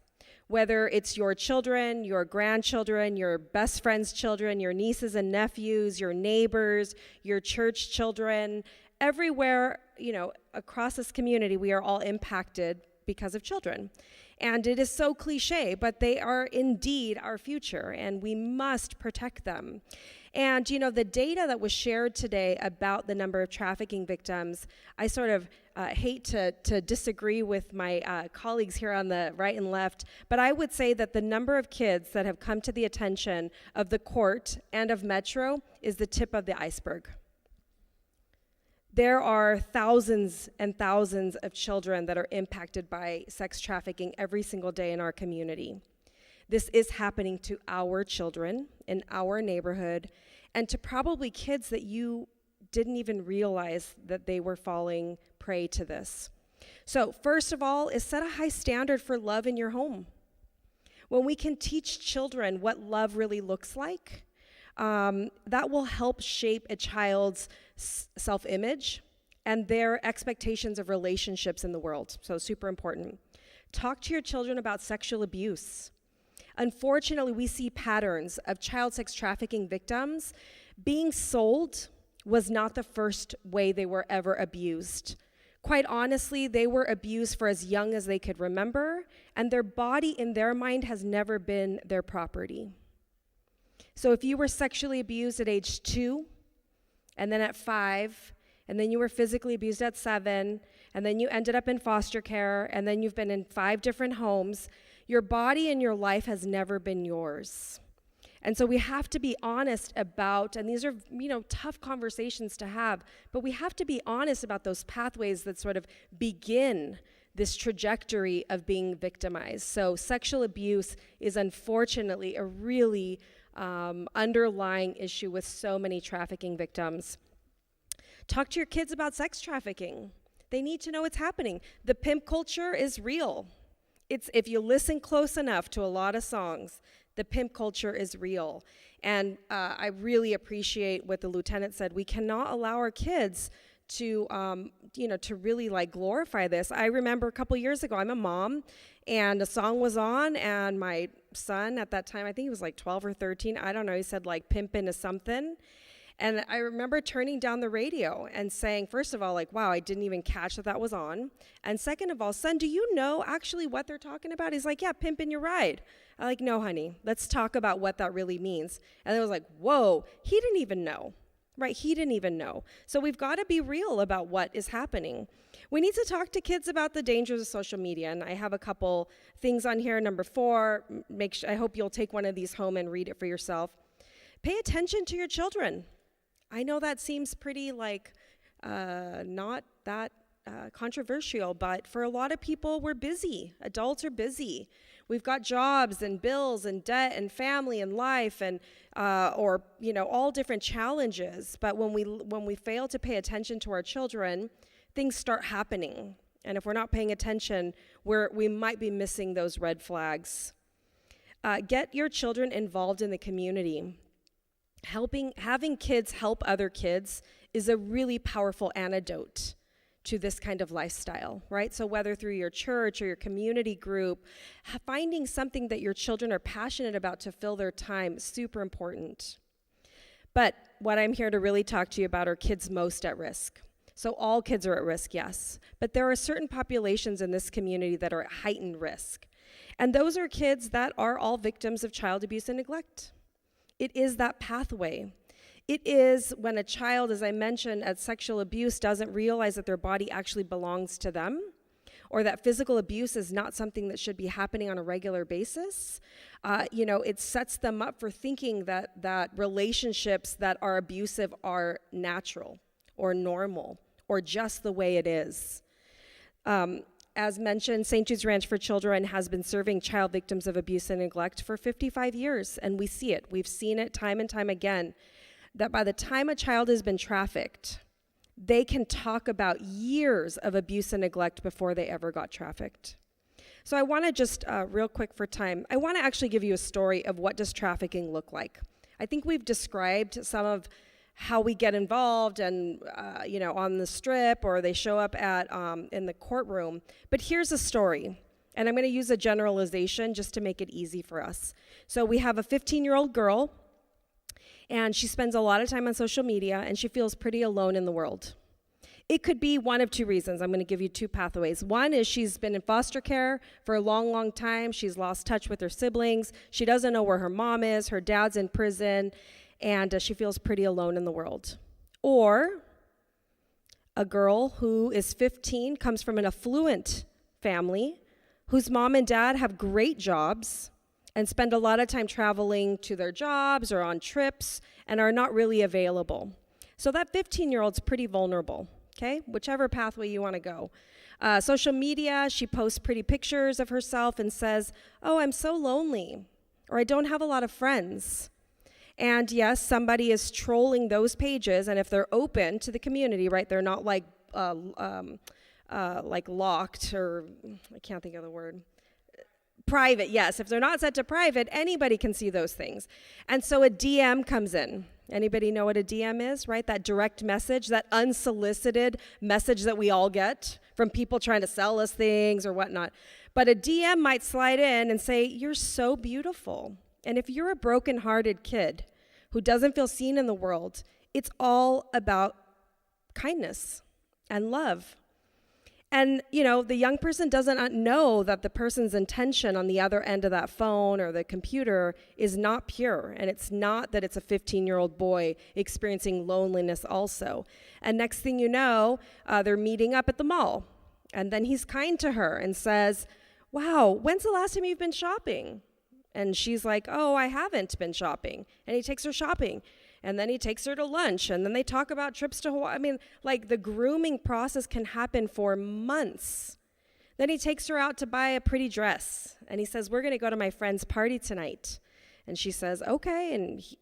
Whether it's your children, your grandchildren, your best friend's children, your nieces and nephews, your neighbors, your church children, everywhere, across this community, we are all impacted because of children. And it is so cliche, but they are indeed our future, and we must protect them. And, the data that was shared today about the number of trafficking victims, I sort of hate to disagree with my colleagues here on the right and left, but I would say that the number of kids that have come to the attention of the court and of Metro is the tip of the iceberg. There are thousands and thousands of children that are impacted by sex trafficking every single day in our community. This is happening to our children in our neighborhood, and to probably kids that you didn't even realize that they were falling prey to this. So first of all is set a high standard for love in your home. When we can teach children what love really looks like, that will help shape a child's self-image and their expectations of relationships in the world. So super important. Talk to your children about sexual abuse. Unfortunately, we see patterns of child sex trafficking victims being sold was not the first way they were ever abused. Quite honestly, they were abused for as young as they could remember, and their body in their mind has never been their property. So if you were sexually abused at age 2, and then at 5, and then you were physically abused at 7, and then you ended up in foster care, and then you've been in 5 different homes, your body and your life has never been yours. And so we have to be honest about, and these are, tough conversations to have, but we have to be honest about those pathways that sort of begin this trajectory of being victimized. So sexual abuse is unfortunately a really underlying issue with so many trafficking victims. Talk to your kids about sex trafficking. They need to know what's happening. The pimp culture is real. If you listen close enough to a lot of songs, the pimp culture is real. And I really appreciate what the lieutenant said. We cannot allow our kids to really glorify this. I remember a couple years ago, I'm a mom, and a song was on, and my son at that time, I think he was 12 or 13, I don't know, he said pimpin' is something. And I remember turning down the radio and saying, first of all, wow, I didn't even catch that was on. And second of all, son, do you know actually what they're talking about? He's like, yeah, pimpin' your ride. I'm like, no, honey, let's talk about what that really means. And it was like, whoa, he didn't even know, right? He didn't even know. So we've got to be real about what is happening. We need to talk to kids about the dangers of social media. And I have a couple things on here. Number 4, I hope you'll take one of these home and read it for yourself. Pay attention to your children. I know that seems pretty not that controversial, but for a lot of people, we're busy. Adults are busy. We've got jobs and bills and debt and family and life and all different challenges. But when we fail to pay attention to our children, things start happening. And if we're not paying attention, we might be missing those red flags. Get your children involved in the community. Having kids help other kids is a really powerful antidote to this kind of lifestyle, right? So whether through your church or your community group, finding something that your children are passionate about to fill their time is super important. But what I'm here to really talk to you about are kids most at risk. So all kids are at risk, yes, but there are certain populations in this community that are at heightened risk. And those are kids that are all victims of child abuse and neglect. It is that pathway. It is when a child, as I mentioned, at sexual abuse doesn't realize that their body actually belongs to them, or that physical abuse is not something that should be happening on a regular basis. It sets them up for thinking that relationships that are abusive are natural or normal or just the way it is. As mentioned, St. Jude's Ranch for Children has been serving child victims of abuse and neglect for 55 years, and we see it. We've seen it time and time again, that by the time a child has been trafficked, they can talk about years of abuse and neglect before they ever got trafficked. So I want to just, real quick for time, I want to actually give you a story of what does trafficking look like. I think we've described some of how we get involved and, on the strip, or they show up in the courtroom. But here's a story, and I'm going to use a generalization just to make it easy for us. So we have a 15-year-old girl, and she spends a lot of time on social media, and she feels pretty alone in the world. It could be one of 2 reasons. I'm going to give you 2 pathways. One is she's been in foster care for a long, long time. She's lost touch with her siblings. She doesn't know where her mom is. Her dad's in prison. And she feels pretty alone in the world. Or a girl who is 15, comes from an affluent family, whose mom and dad have great jobs and spend a lot of time traveling to their jobs or on trips and are not really available. So that 15-year-old's pretty vulnerable, okay? Whichever pathway you want to go. Social media, she posts pretty pictures of herself and says, oh, I'm so lonely, or I don't have a lot of friends. And yes, somebody is trolling those pages, and if they're open to the community, right, they're not like locked, or I can't think of the word. Private, yes. If they're not set to private, anybody can see those things. And so a DM comes in. Anybody know what a DM is, right? That direct message, that unsolicited message that we all get from people trying to sell us things or whatnot. But a DM might slide in and say, "You're so beautiful." And if you're a broken-hearted kid who doesn't feel seen in the world, it's all about kindness and love. And, the young person doesn't know that the person's intention on the other end of that phone or the computer is not pure. And it's not that it's a 15-year-old boy experiencing loneliness also. And next thing you know, they're meeting up at the mall. And then he's kind to her and says, "Wow, when's the last time you've been shopping?" And she's like, "Oh, I haven't been shopping." And he takes her shopping. And then he takes her to lunch, and then they talk about trips to Hawaii. I mean, like, the grooming process can happen for months. Then he takes her out to buy a pretty dress, and he says, "We're going to go to my friend's party tonight." And she says, "Okay,"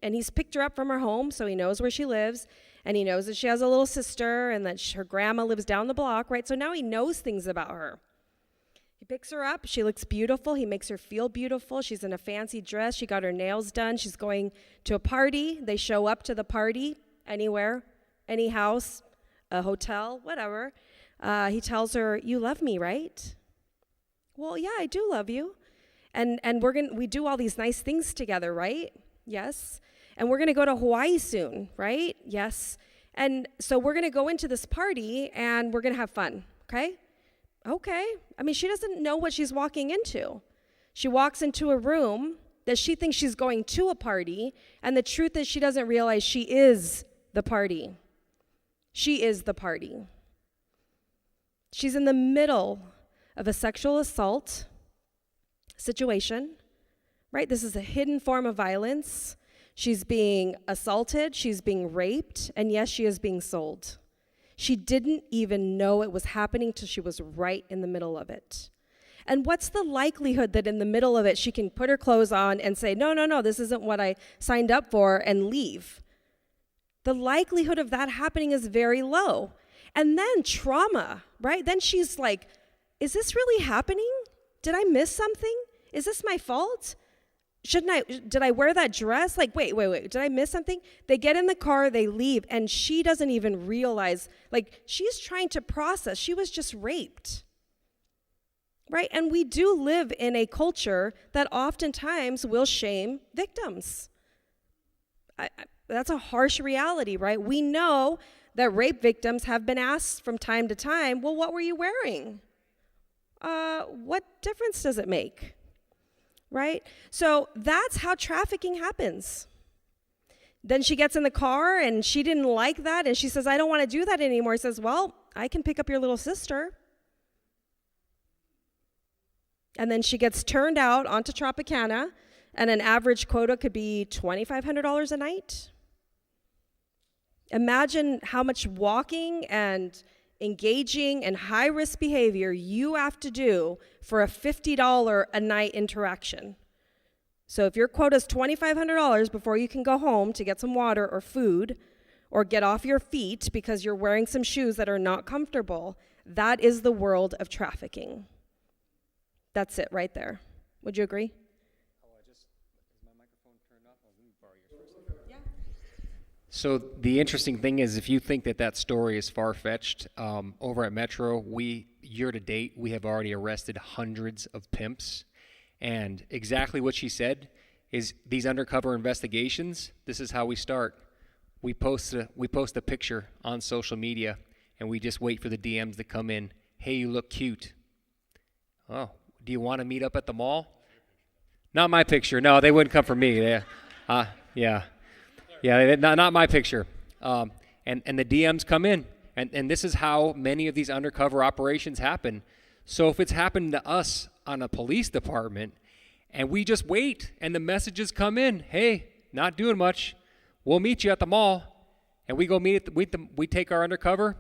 and he's picked her up from her home, so he knows where she lives, and he knows that she has a little sister, and that her grandma lives down the block, right? So now he knows things about her. He picks her up. She looks beautiful. He makes her feel beautiful. She's in a fancy dress. She got her nails done. She's going to a party. They show up to the party anywhere, any house, a hotel, whatever. He tells her, "You love me, right?" "Well, yeah, I do love you. And we do all these nice things together, right?" "Yes." "And we're going to go to Hawaii soon, right?" "Yes." "And so we're going to go into this party and we're going to have fun, okay?" "Okay." I mean, she doesn't know what she's walking into. She walks into a room that she thinks she's going to a party, and the truth is she doesn't realize she is the party. She is the party. She's in the middle of a sexual assault situation, right? This is a hidden form of violence. She's being assaulted, she's being raped, and yes, she is being sold. She didn't even know it was happening till she was right in the middle of it. And what's the likelihood that in the middle of it, she can put her clothes on and say, no, this isn't what I signed up for, and leave? The likelihood of that happening is very low. And then trauma, right? Then she's like, is this really happening? Did I miss something? Is this my fault? Did I wear that dress? Like, wait, did I miss something? They get in the car, they leave, and she doesn't even realize, like, she's trying to process. She was just raped, right? And we do live in a culture that oftentimes will shame victims. That's a harsh reality, right? We know that rape victims have been asked from time to time, well, what were you wearing? What difference does it make? Right? So that's how trafficking happens. Then she gets in the car and she didn't like that, and she says, I don't want to do that anymore. He says, well, I can pick up your little sister. And then she gets turned out onto Tropicana, and an average quota could be $2,500 a night. Imagine how much walking and engaging in high-risk behavior you have to do for a $50 a night interaction. So if your quota is $2,500 before you can go home to get some water or food or get off your feet because you're wearing some shoes that are not comfortable, that is the world of trafficking. That's it right there. Would you agree? Is my microphone turned off? Let me borrow yours for a second. Yeah. So the interesting thing is, if you think that story is far-fetched, over at Metro, year to date, we have already arrested hundreds of pimps. And exactly what she said is, these undercover investigations, this is how we start. We post a picture on social media, and we just wait for the DMs to come in. Hey, you look cute. Oh, do you want to meet up at the mall? Not my picture. No, they wouldn't come for me. Yeah, not my picture. And the DMs come in, and this is how many of these undercover operations happen. So if it's happened to us on a police department, and we just wait, and the messages come in, hey, not doing much, we'll meet you at the mall, and we go we take our undercover,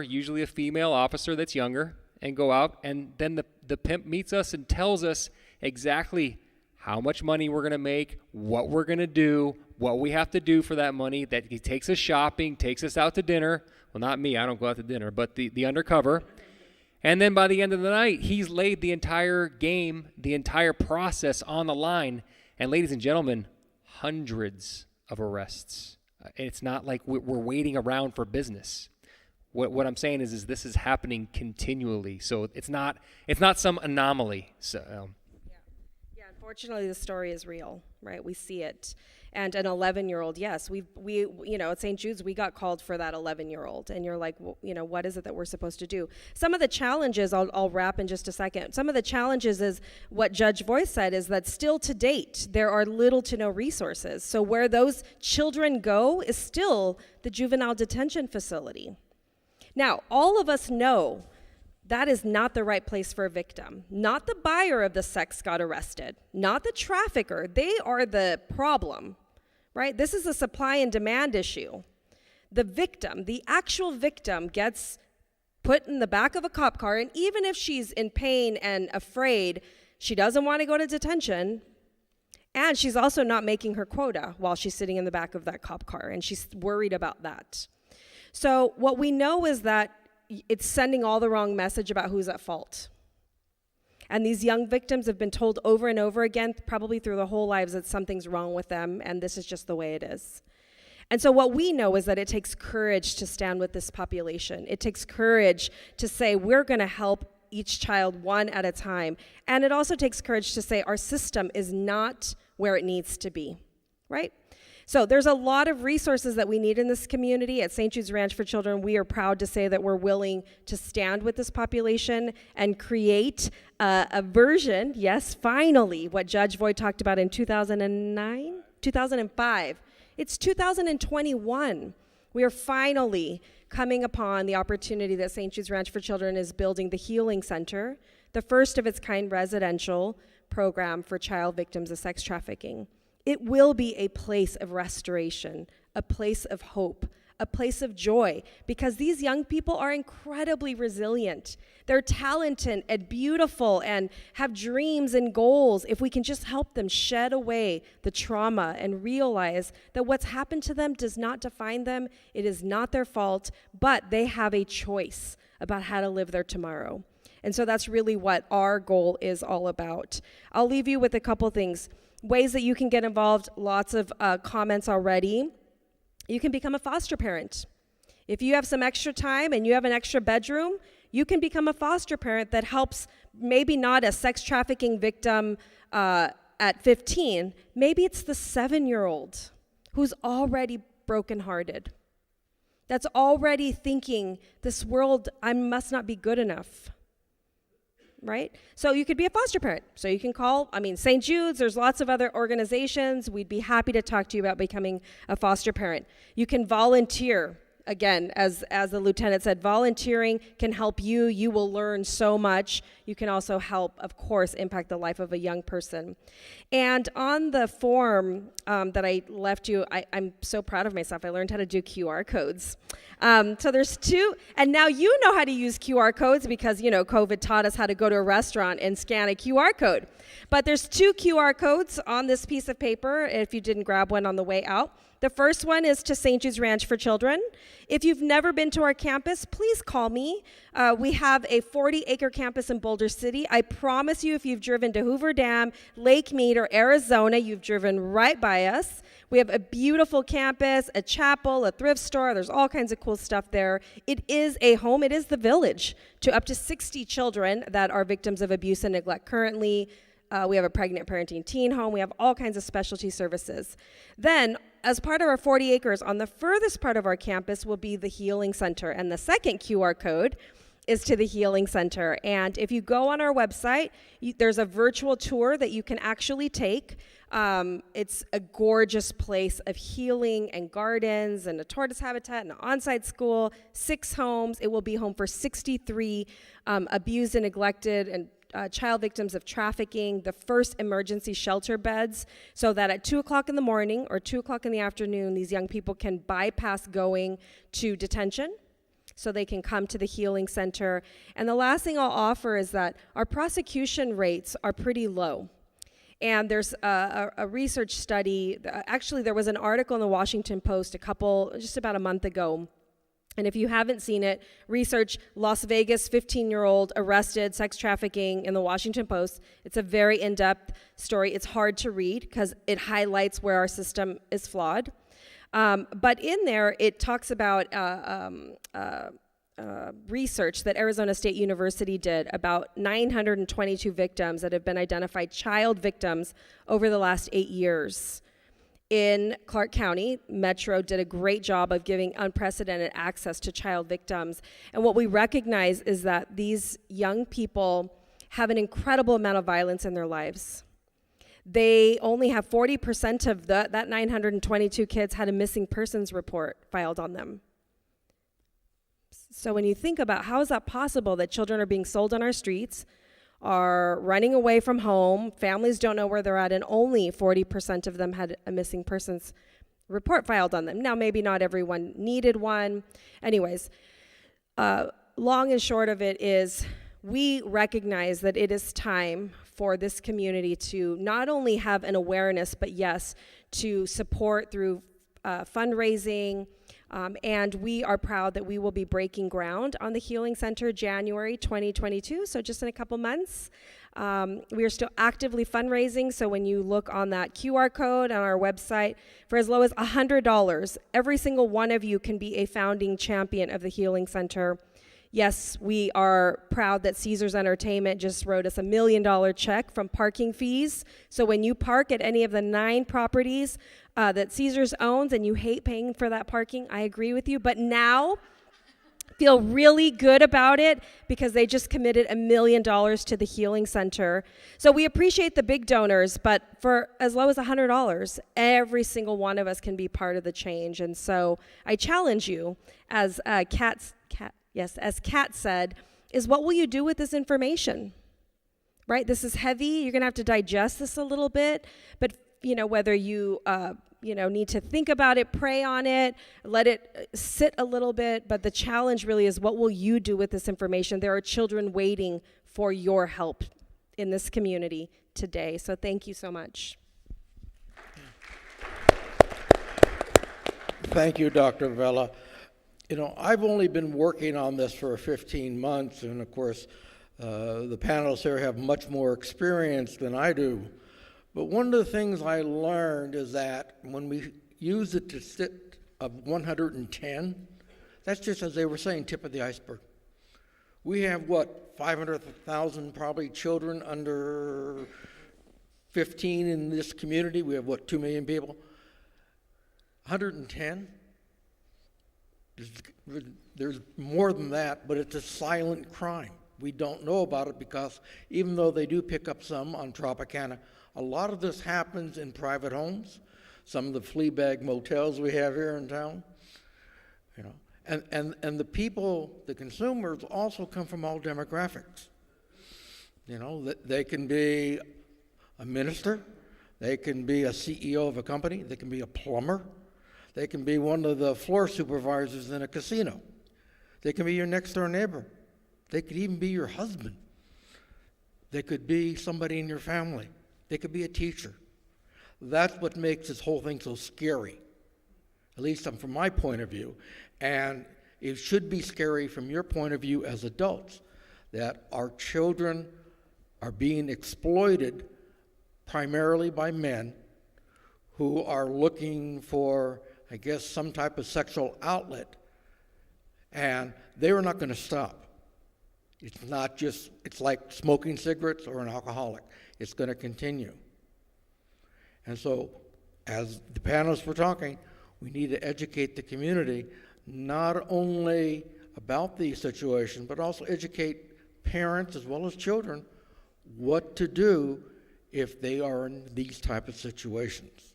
usually a female officer that's younger, and go out, and then the pimp meets us and tells us exactly how much money we're going to make, what we're going to do, what we have to do for that money, that he takes us shopping, takes us out to dinner. Well, not me, I don't go out to dinner, but the undercover. And then by the end of the night, he's laid the entire game, the entire process on the line. And ladies and gentlemen, hundreds of arrests. It's not like we're waiting around for business. What I'm saying is this is happening continually. So it's not some anomaly. So. Yeah, unfortunately, the story is real, right? We see it. And an 11-year-old, yes, we at St. Jude's, we got called for that 11-year-old. And you're like, well, what is it that we're supposed to do? Some of the challenges, I'll wrap in just a second. Some of the challenges is what Judge Voice said, is that still to date, there are little to no resources. So where those children go is still the juvenile detention facility. Now, all of us know that is not the right place for a victim. Not the buyer of the sex got arrested, not the trafficker. They are the problem, right? This is a supply and demand issue. The victim, the actual victim, gets put in the back of a cop car, and even if she's in pain and afraid, she doesn't want to go to detention, and she's also not making her quota while she's sitting in the back of that cop car, and she's worried about that. So what we know is that it's sending all the wrong message about who's at fault. And these young victims have been told over and over again, probably through their whole lives, that something's wrong with them, and this is just the way it is. And so what we know is that it takes courage to stand with this population. It takes courage to say, we're going to help each child one at a time. And it also takes courage to say our system is not where it needs to be, right? So there's a lot of resources that we need in this community. At St. Jude's Ranch for Children, we are proud to say that we're willing to stand with this population and create a version, yes, finally, what Judge Voigt talked about in 2005. It's 2021. We are finally coming upon the opportunity that St. Jude's Ranch for Children is building the Healing Center, the first of its kind residential program for child victims of sex trafficking. It will be a place of restoration, a place of hope, a place of joy, because these young people are incredibly resilient. They're talented and beautiful and have dreams and goals. If we can just help them shed away the trauma and realize that what's happened to them does not define them, it is not their fault, but they have a choice about how to live their tomorrow. And so that's really what our goal is all about. I'll leave you with a couple things. Ways that you can get involved, lots of comments already. You can become a foster parent. If you have some extra time and you have an extra bedroom, you can become a foster parent that helps maybe not a sex trafficking victim at 15. Maybe it's the 7-year-old who's already brokenhearted, that's already thinking, this world, I must not be good enough. Right? So you could be a foster parent. So you can call, St. Jude's, there's lots of other organizations. We'd be happy to talk to you about becoming a foster parent. You can volunteer. Again, as the lieutenant said, volunteering can help you. You will learn so much. You can also help, of course, impact the life of a young person. And on the form that I left you, I'm so proud of myself. I learned how to do QR codes. So there's 2, and now you know how to use QR codes because, COVID taught us how to go to a restaurant and scan a QR code. But there's 2 QR codes on this piece of paper if you didn't grab one on the way out. The first one is to St. Jude's Ranch for Children. If you've never been to our campus, please call me. We have a 40-acre campus in Boulder City. I promise you, if you've driven to Hoover Dam, Lake Mead, or Arizona, you've driven right by us. We have a beautiful campus, a chapel, a thrift store. There's all kinds of cool stuff there. It is a home. It is the village to up to 60 children that are victims of abuse and neglect currently. We have a pregnant parenting teen home. We have all kinds of specialty services. Then, as part of our 40 acres, on the furthest part of our campus will be the Healing Center. And the second QR code is to the Healing Center. And if you go on our website, there's a virtual tour that you can actually take. It's a gorgeous place of healing and gardens and a tortoise habitat and an on-site school, 6 homes. It will be home for 63 abused and neglected and child victims of trafficking, the first emergency shelter beds, so that at 2 o'clock in the morning or 2 o'clock in the afternoon, these young people can bypass going to detention so they can come to the Healing Center. And the last thing I'll offer is that our prosecution rates are pretty low. And there's a research study. Actually, there was an article in the Washington Post just about a month ago. And if you haven't seen it, research Las Vegas 15-year-old arrested sex trafficking in the Washington Post. It's a very in-depth story. It's hard to read because it highlights where our system is flawed. But in there, it talks about research that Arizona State University did about 922 victims that have been identified, child victims, over the last 8 years. In Clark County, Metro did a great job of giving unprecedented access to child victims. And what we recognize is that these young people have an incredible amount of violence in their lives. They only have 40% of that 922 kids had a missing persons report filed on them. So when you think about how is that possible that children are being sold on our streets, are running away from home, families don't know where they're at, and only 40% of them had a missing persons report filed on them. Now, maybe not everyone needed one. Anyways, long and short of it is we recognize that it is time for this community to not only have an awareness, but yes, to support through fundraising, and we are proud that we will be breaking ground on the Healing Center January 2022, so just in a couple months. We are still actively fundraising, so when you look on that QR code on our website, for as low as $100, every single one of you can be a founding champion of the Healing Center. Yes, we are proud that Caesars Entertainment just wrote us $1 million check from parking fees. So when you park at any of the 9 properties that Caesars owns and you hate paying for that parking, I agree with you. But now, feel really good about it because they just committed $1 million to the Healing Center. So we appreciate the big donors, but for as low as $100, every single one of us can be part of the change. And so I challenge you, as as Kat said, is what will you do with this information? Right? This is heavy. You're going to have to digest this a little bit. But, whether you, need to think about it, pray on it, let it sit a little bit. But the challenge really is what will you do with this information? There are children waiting for your help in this community today. So thank you so much. Thank you, Dr. Vela. I've only been working on this for 15 months, and of course, the panelists here have much more experience than I do. But one of the things I learned is that when we use the statistic of 110, that's just, as they were saying, tip of the iceberg. We have, 500,000 probably children under 15 in this community. We have, 2 million people? 110? There's more than that, but it's a silent crime. We don't know about it because even though they do pick up some on Tropicana, a lot of this happens in private homes, some of the flea bag motels we have here in town, and the people, the consumers, also come from all demographics. They can be a minister, they can be a CEO of a company, they can be a plumber, they can be one of the floor supervisors in a casino. They can be your next door neighbor. They could even be your husband. They could be somebody in your family. They could be a teacher. That's what makes this whole thing so scary, at least from my point of view. And it should be scary from your point of view as adults, that our children are being exploited primarily by men who are looking for, I guess, some type of sexual outlet, and they are not going to stop. It's like smoking cigarettes or an alcoholic. It's going to continue. And so, as the panelists were talking, we need to educate the community not only about these situations, but also educate parents as well as children what to do if they are in these type of situations.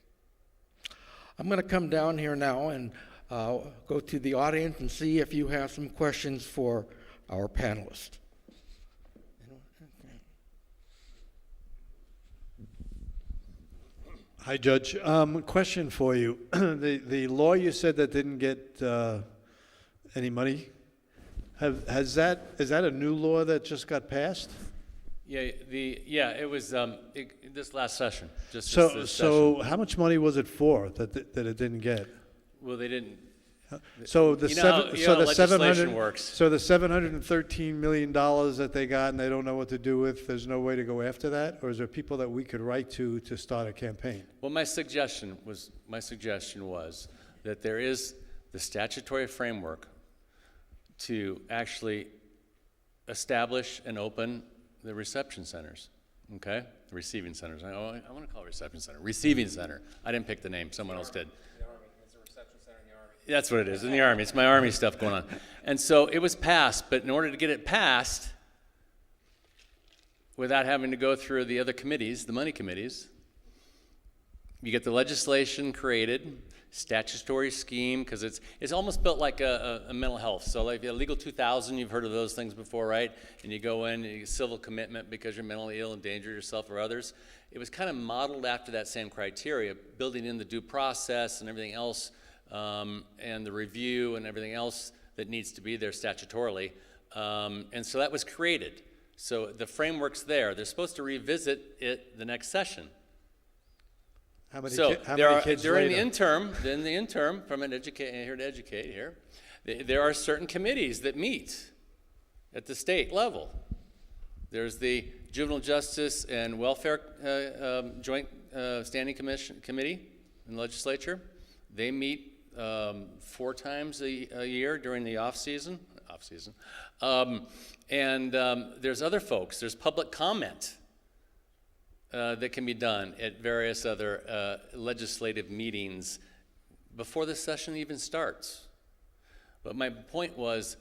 I'm going to come down here now and go to the audience and see if you have some questions for our panelists. Hi, Judge. Question for you. The law you said that didn't get any money, is that a new law that just got passed? It was this last session. Just So, this so how much money was it for that it didn't get? session. Well, they didn't. So the You know how legislation works. So the $713 million that they got and they don't know what to do with, there's no way to go after that? Or is there people that we could write to start a campaign? Well, my suggestion was that there is the statutory framework to actually establish and open the reception centers, okay? The receiving centers. I want to call it reception center. Receiving center. I didn't pick the name. Someone else did. That's what it is, in the Army. It's my Army stuff going on. And so it was passed, but in order to get it passed, without having to go through the other committees, the money committees, you get the legislation created, statutory scheme, because it's almost built like a mental health. So like Legal 2000, you've heard of those things before, right? And you go in, and you get civil commitment because you're mentally ill, endanger yourself or others. It was kind of modeled after that same criteria, building in the due process and everything else, and the review and everything else that needs to be there statutorily. And so that was created. So the framework's there. They're supposed to revisit it the next session. How many kids during later? the interim, from an here to educate here, there are certain committees that meet at the state level. There's the Juvenile Justice and Welfare Joint Standing Committee in the legislature. They meet 4 times a year during the off season. There's other folks. There's public comment that can be done at various other legislative meetings before the session even starts. But my point was,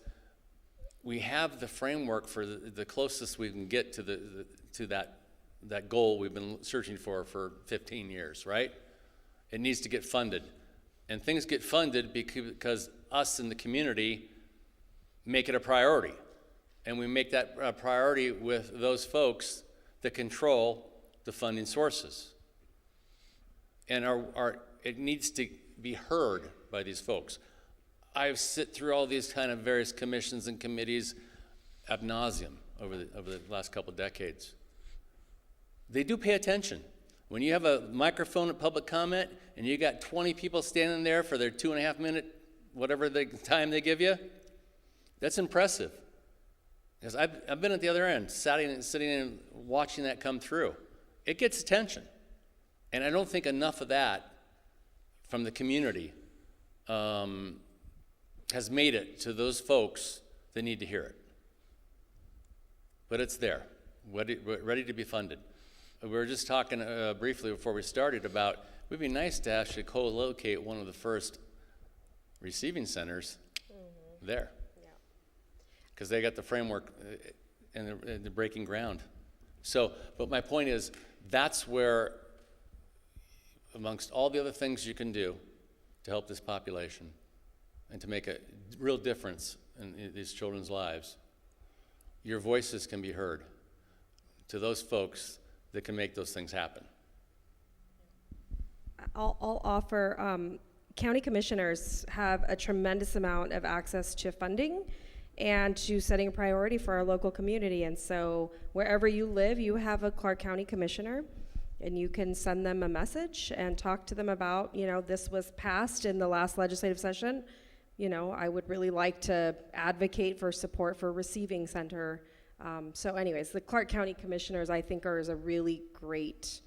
we have the framework for the closest we can get to that goal we've been searching for 15 years, right? It needs to get funded. And things get funded because us in the community make it a priority. And we make that a priority with those folks that control the funding sources. And it needs to be heard by these folks. I've sit through all these kind of various commissions and committees ad nauseum over the last couple of decades. They do pay attention. When you have a microphone at public comment and you got 20 people standing there for their 2.5 minute, whatever the time they give you, that's impressive. Because I've been at the other end, sitting and watching that come through. It gets attention. And I don't think enough of that from the community has made it to those folks that need to hear it. But it's there, ready to be funded. We were just talking briefly before we started about, it would be nice to actually co-locate one of the first receiving centers there. Because they got the framework and the breaking ground. So, but my point is, that's where, amongst all the other things you can do to help this population and to make a real difference in these children's lives, your voices can be heard to those folks that can make those things happen. I'll offer, county commissioners have a tremendous amount of access to funding and to setting a priority for our local community. And so wherever you live, you have a Clark County commissioner, and you can send them a message and talk to them about, this was passed in the last legislative session. I would really like to advocate for support for receiving center. So anyways, the Clark County commissioners, I think, is a really great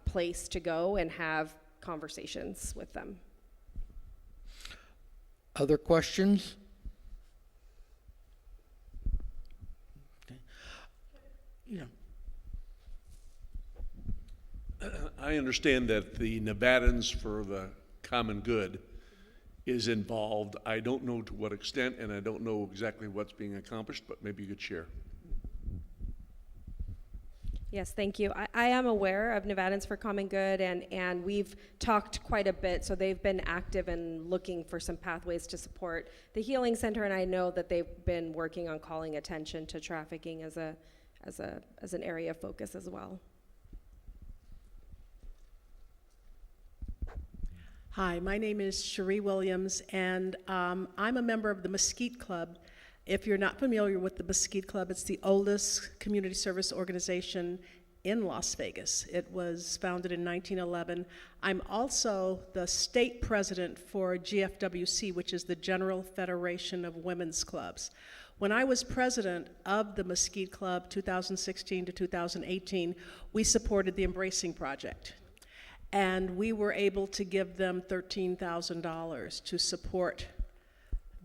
place to go and have conversations with them. Other questions? Yeah. I understand that the Nevadans for the Common Good is involved. I don't know to what extent, and I don't know exactly what's being accomplished, but maybe you could share. Yes, thank you. I am aware of Nevadans for Common Good, and we've talked quite a bit, so they've been active in looking for some pathways to support the Healing Center, and I know that they've been working on calling attention to trafficking as an area of focus as well. Hi, my name is Cherie Williams, and I'm a member of the Mesquite Club If you're not familiar with the Mesquite Club, it's the oldest community service organization in Las Vegas. It was founded in 1911. I'm also the state president for GFWC, which is the General Federation of Women's Clubs. When I was president of the Mesquite Club 2016 to 2018, we supported the Embracing Project. And we were able to give them $13,000 to support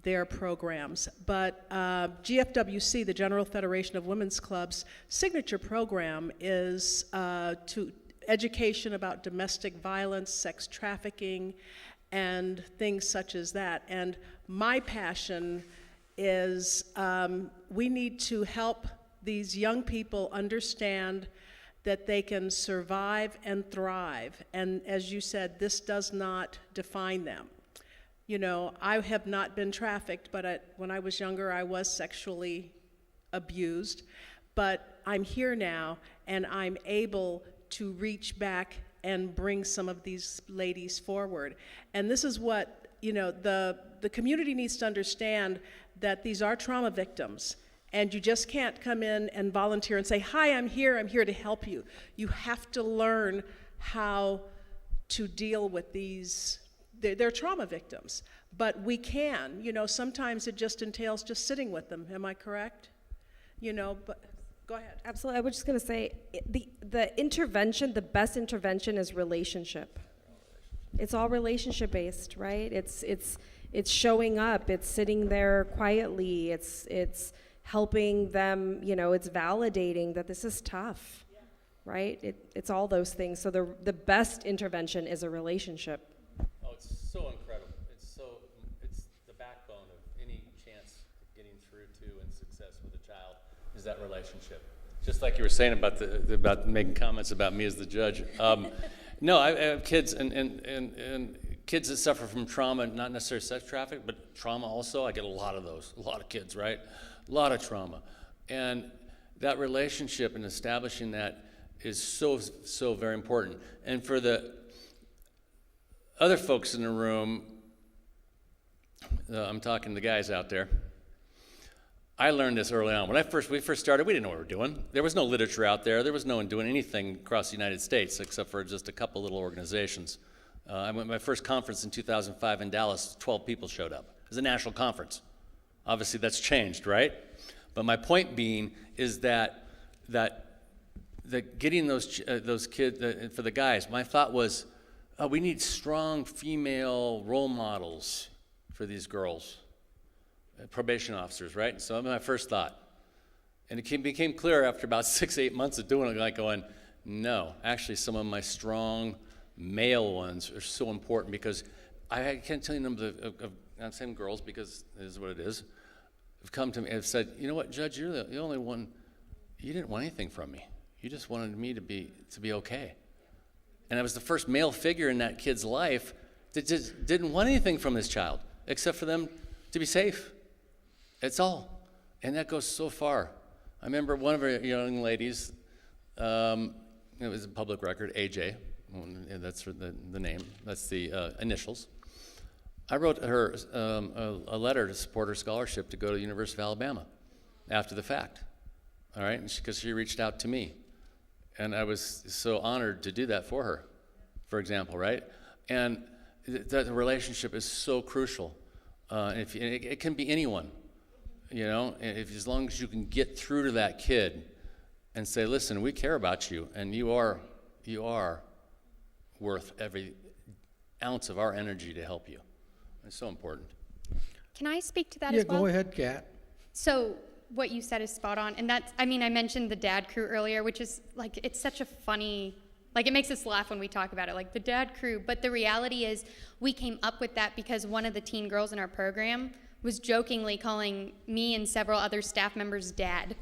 their programs. But GFWC, the General Federation of Women's Clubs, signature program is to education about domestic violence, sex trafficking, and things such as that. And my passion is we need to help these young people understand that they can survive and thrive. And as you said, this does not define them. You know, I have not been trafficked, but when I was younger, I was sexually abused. But I'm here now, and I'm able to reach back and bring some of these ladies forward. And this is what, you know, the community needs to understand, that these are trauma victims. And you just can't come in and volunteer and say, hi, I'm here to help you. You have to learn how to deal with these, they're trauma victims. But we can, you know, sometimes it just entails just sitting with them, am I correct? You know, but go ahead. Absolutely. I was just going to say, the intervention, the best intervention is relationship. It's all relationship based, right? It's showing up, it's sitting there quietly, it's helping them, you know, it's validating that this is tough, right? It's all those things. So the best intervention is a relationship. Oh, it's so incredible. It's the backbone of any chance of getting through to and success with a child is that relationship. Just like you were saying about making comments about me as the judge. No, I have kids and kids that suffer from trauma, not necessarily sex trafficking, but trauma also. I get a lot of those, a lot of kids, right? A lot of trauma. And that relationship and establishing that is so very important. And for the other folks in the room, I'm talking to the guys out there, I learned this early on. When we first started, we didn't know what we were doing. There was no literature out there. There was no one doing anything across the United States except for just a couple little organizations. I went to my first conference in 2005 in Dallas. 12 people showed up. It was a national conference. Obviously, that's changed, right? But my point being is that getting those kids for the guys. My thought was, we need strong female role models for these girls, probation officers, right? So that was my first thought, and it became clear after about 6-8 months of doing it, like going, no, actually, some of my strong male ones are so important, because I can't tell you the number of I'm saying girls because it is what it is, have come to me and have said, you know what, Judge, you're the only one, you didn't want anything from me. You just wanted me to be okay. And I was the first male figure in that kid's life that just didn't want anything from this child except for them to be safe. That's all. And that goes so far. I remember one of our young ladies, it was a public record, AJ, that's the name, that's the initials. I wrote her a letter to support her scholarship to go to the University of Alabama after the fact, all right, because she reached out to me. And I was so honored to do that for her, for example, right? And that relationship is so crucial. It can be anyone, you know, as long as you can get through to that kid and say, listen, we care about you, and you are worth every ounce of our energy to help you. It's so important. Can I speak to that as well? Yeah, go ahead, Kat. So what you said is spot on. And that's, I mean, I mentioned the dad crew earlier, which is like, it's such a funny, like it makes us laugh when we talk about it, like the dad crew. But the reality is we came up with that because one of the teen girls in our program was jokingly calling me and several other staff members dad.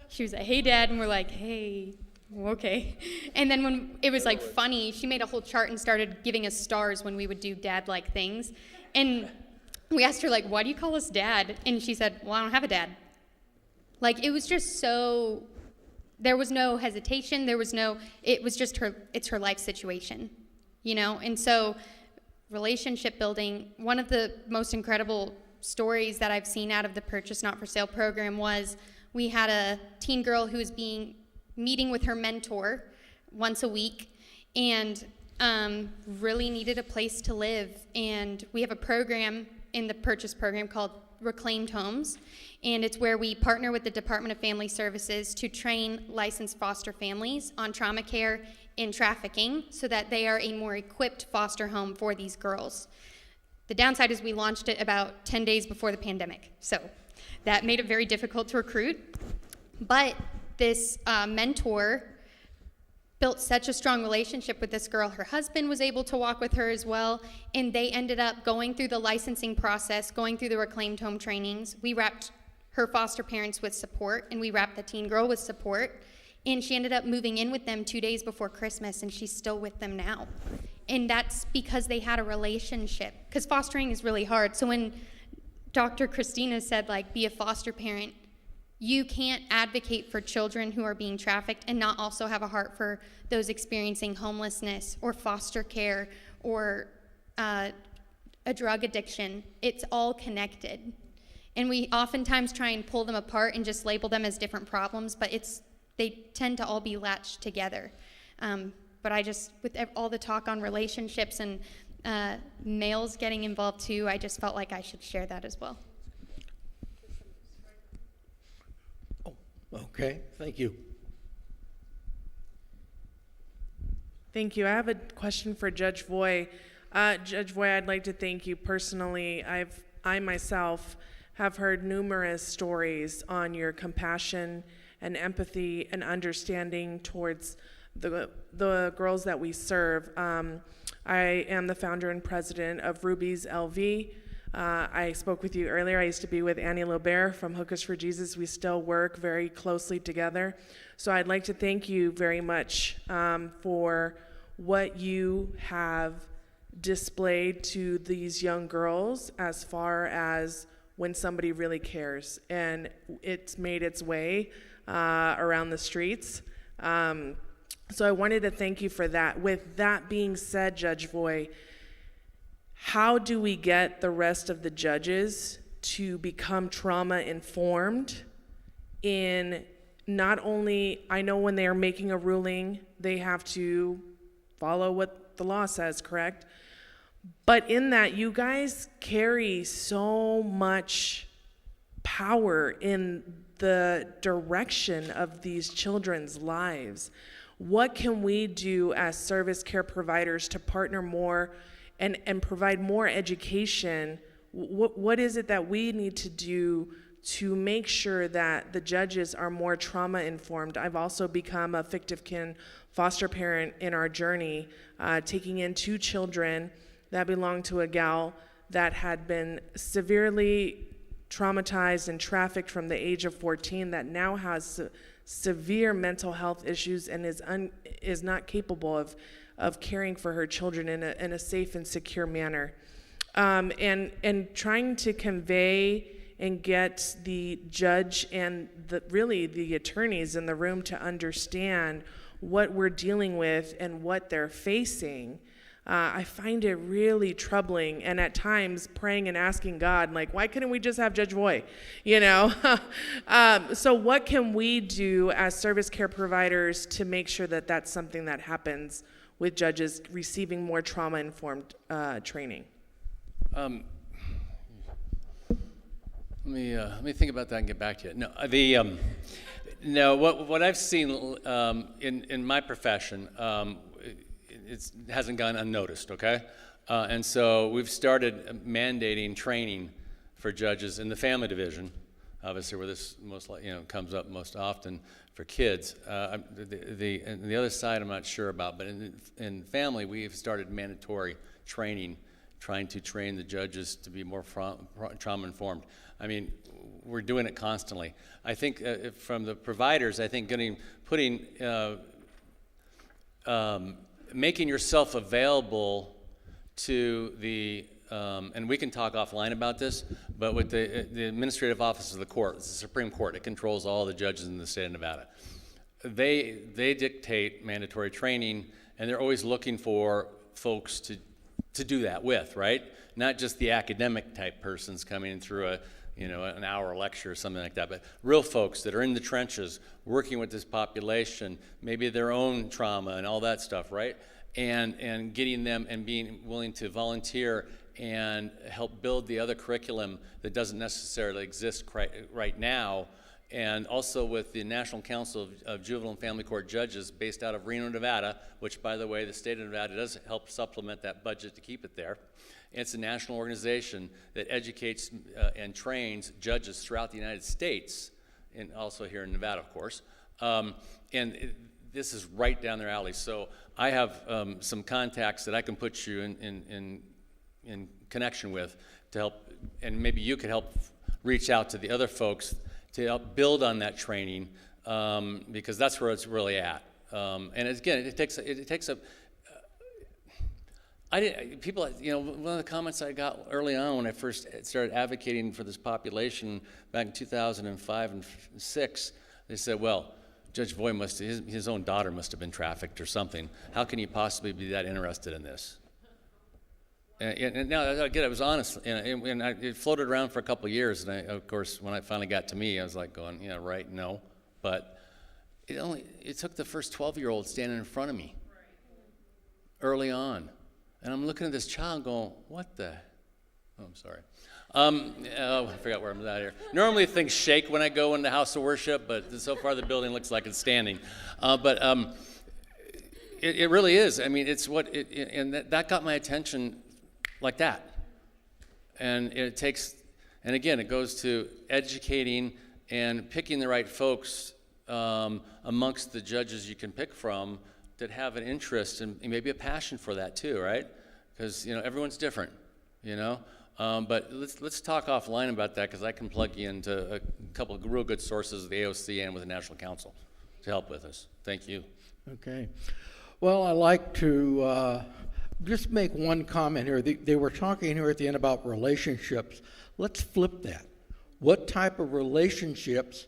She was like, hey, dad. And we're like, hey, okay. And then when it was like funny, she made a whole chart and started giving us stars when we would do dad-like things. And we asked her, like, why do you call us dad? And she said, well, I don't have a dad. Like, it was just so, there was no hesitation. There was no, it was just it's her life situation, you know? And so relationship building, one of the most incredible stories that I've seen out of the Purchase Not for Sale program was we had a teen girl who was meeting with her mentor once a week and really needed a place to live. And we have a program in the Purchase program called Reclaimed Homes, and it's where we partner with the Department of Family Services to train licensed foster families on trauma care and trafficking so that they are a more equipped foster home for these girls. The downside is we launched it about 10 days before the pandemic, so that made it very difficult to recruit. But this mentor built such a strong relationship with this girl. Her husband was able to walk with her as well, and they ended up going through the licensing process, going through the reclaimed home trainings. We wrapped her foster parents with support, and we wrapped the teen girl with support, and she ended up moving in with them 2 days before Christmas, and she's still with them now. And that's because they had a relationship, because fostering is really hard. So when Dr. Christina said, like, be a foster parent, you can't advocate for children who are being trafficked and not also have a heart for those experiencing homelessness or foster care or a drug addiction. It's all connected. And we oftentimes try and pull them apart and just label them as different problems, but they tend to all be latched together. But I just, with all the talk on relationships and males getting involved too, I just felt like I should share that as well. Okay, thank you. Thank you. I have a question for Judge Voy. Judge Voy, I'd like to thank you personally. I myself have heard numerous stories on your compassion and empathy and understanding towards the girls that we serve. I am the founder and president of Ruby's LV. I spoke with you earlier. I used to be with Annie Lobert from Hookers for Jesus. We still work very closely together. So I'd like to thank you very much for what you have displayed to these young girls as far as when somebody really cares. And it's made its way around the streets. So I wanted to thank you for that. With that being said, Judge Voy, how do we get the rest of the judges to become trauma-informed in not only, I know when they are making a ruling, they have to follow what the law says, correct? But in that, you guys carry so much power in the direction of these children's lives. What can we do as service care providers to partner more and provide more education? What is it that we need to do to make sure that the judges are more trauma informed? I've also become a fictive kin foster parent in our journey, taking in 2 children that belonged to a gal that had been severely traumatized and trafficked from the age of 14, that now has severe mental health issues and is not capable of caring for her children in a safe and secure manner. And trying to convey and get the judge and really the attorneys in the room to understand what we're dealing with and what they're facing. I find it really troubling, and at times praying and asking God, like, why couldn't we just have Judge Voy, you know? So what can we do as service care providers to make sure that that's something that happens with judges receiving more trauma-informed training? Let me think about that and get back to you. No, what I've seen in my profession, it hasn't gone unnoticed, okay? And so we've started mandating training for judges in the family division, obviously where this comes up most often for kids. The other side I'm not sure about, but in family we've started mandatory training, trying to train the judges to be more trauma informed. I mean, we're doing it constantly. I think from the providers, I think making yourself available to the, and we can talk offline about this, but with the administrative office of the court, it's the Supreme Court, it controls all the judges in the state of Nevada. They dictate mandatory training, and they're always looking for folks to do that with, right? Not just the academic type persons coming through an hour lecture or something like that, but real folks that are in the trenches working with this population, maybe their own trauma and all that stuff, right? And getting them and being willing to volunteer and help build the other curriculum that doesn't necessarily exist right now. And also with the National Council of Juvenile and Family Court Judges based out of Reno, Nevada, which, by the way, the state of Nevada does help supplement that budget to keep it there. It's a national organization that educates and trains judges throughout the United States, and also here in Nevada, of course. This is right down their alley. So I have some contacts that I can put you in connection with to help, and maybe you could help reach out to the other folks to help build on that training, because that's where it's really at. And again, it takes a. People, one of the comments I got early on when I first started advocating for this population back in 2005 and 6, they said, well, Judge Voy his own daughter must have been trafficked or something. How can he possibly be that interested in this? And now, again, I was honest, and it floated around for a couple of years, and of course, when it finally got to me, I was like going, yeah, right, no. But it took the first 12-year-old standing in front of me early on. And I'm looking at this child going, what the? Oh, I'm sorry. I forgot where I'm at here. Normally things shake when I go in the house of worship, but so far the building looks like it's standing. It really is. I mean, it's what, and that got my attention like that. And it takes, and again, it goes to educating and picking the right folks amongst the judges you can pick from that have an interest and maybe a passion for that too, right? Because everyone's different, But let's talk offline about that, because I can plug you into a couple of real good sources of the AOC and with the National Council to help with us. Thank you. Okay. Well, I'd like to just make one comment here. They were talking here at the end about relationships. Let's flip that. What type of relationships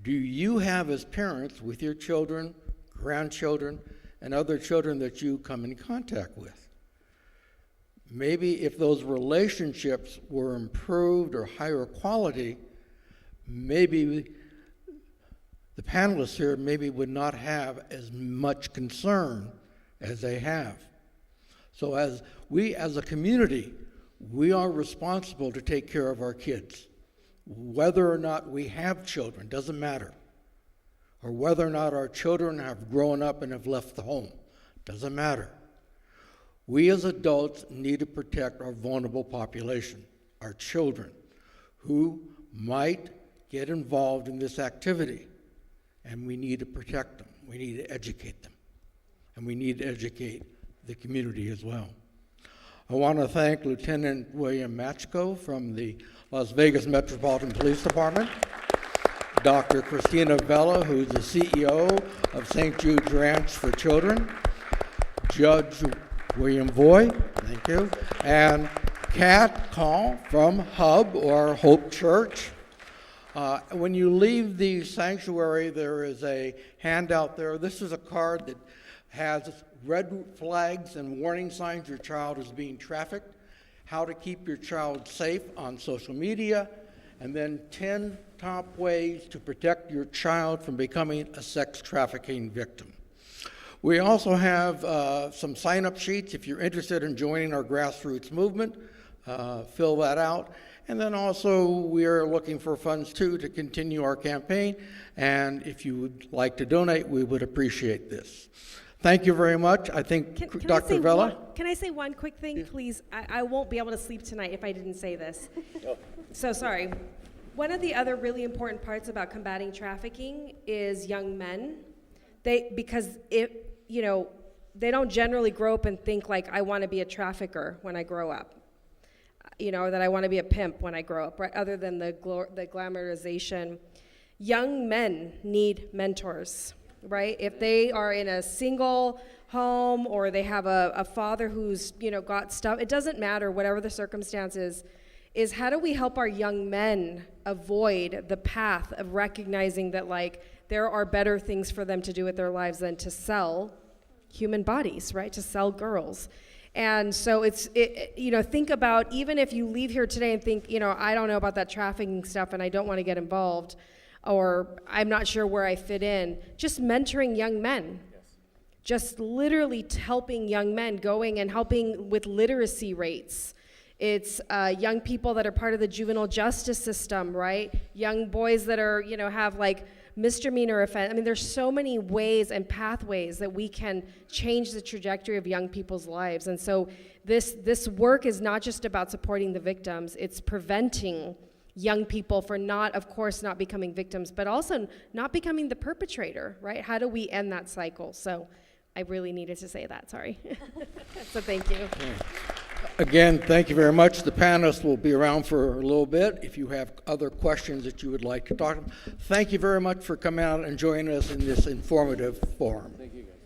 do you have as parents with your children, grandchildren, and other children that you come in contact with? Maybe if those relationships were improved or higher quality, maybe the panelists here maybe would not have as much concern as they have. So as a community, we are responsible to take care of our kids. Whether or not we have children, doesn't matter. Or whether or not our children have grown up and have left the home, doesn't matter. We as adults need to protect our vulnerable population, our children, who might get involved in this activity. And we need to protect them. We need to educate them. And we need to educate the community as well. I want to thank Lieutenant William Matchko from the Las Vegas Metropolitan Police Department, Dr. Christina Vela, who's the CEO of St. Jude's Ranch for Children, Judge William Voy, thank you, and Kat Call from Hub or Hope Church. When you leave the sanctuary, there is a handout there. This is a card that has red flags and warning signs your child is being trafficked, how to keep your child safe on social media, and then 10 top ways to protect your child from becoming a sex trafficking victim. We also have some sign-up sheets if you're interested in joining our Grassroots movement. Fill that out. And then also we are looking for funds too to continue our campaign. And if you would like to donate, we would appreciate this. Thank you very much. I think Dr. Vela. Can I say one quick thing, please? I won't be able to sleep tonight if I didn't say this. So sorry. One of the other really important parts about combating trafficking is young men. Because they don't generally grow up and think like, I want to be a trafficker when I grow up. Or that I want to be a pimp when I grow up, right? Other than the glamorization. Young men need mentors, right? If they are in a single home or they have a father who's, got stuff, it doesn't matter, whatever the circumstances, is how do we help our young men avoid the path of recognizing that, there are better things for them to do with their lives than to sell human bodies, right? To sell girls. And so think about, even if you leave here today and think, I don't know about that trafficking stuff and I don't want to get involved, or I'm not sure where I fit in, just mentoring young men. Just literally helping young men, going and helping with literacy rates. It's young people that are part of the juvenile justice system, right? Young boys that are, have like misdemeanor offense. I mean, there's so many ways and pathways that we can change the trajectory of young people's lives. And so this work is not just about supporting the victims, it's preventing young people for not becoming victims, but also not becoming the perpetrator, right? How do we end that cycle? So I really needed to say that, sorry. So thank you. Again, thank you very much. The panelists will be around for a little bit if you have other questions that you would like to talk about. Thank you very much for coming out and joining us in this informative forum. Thank you, guys.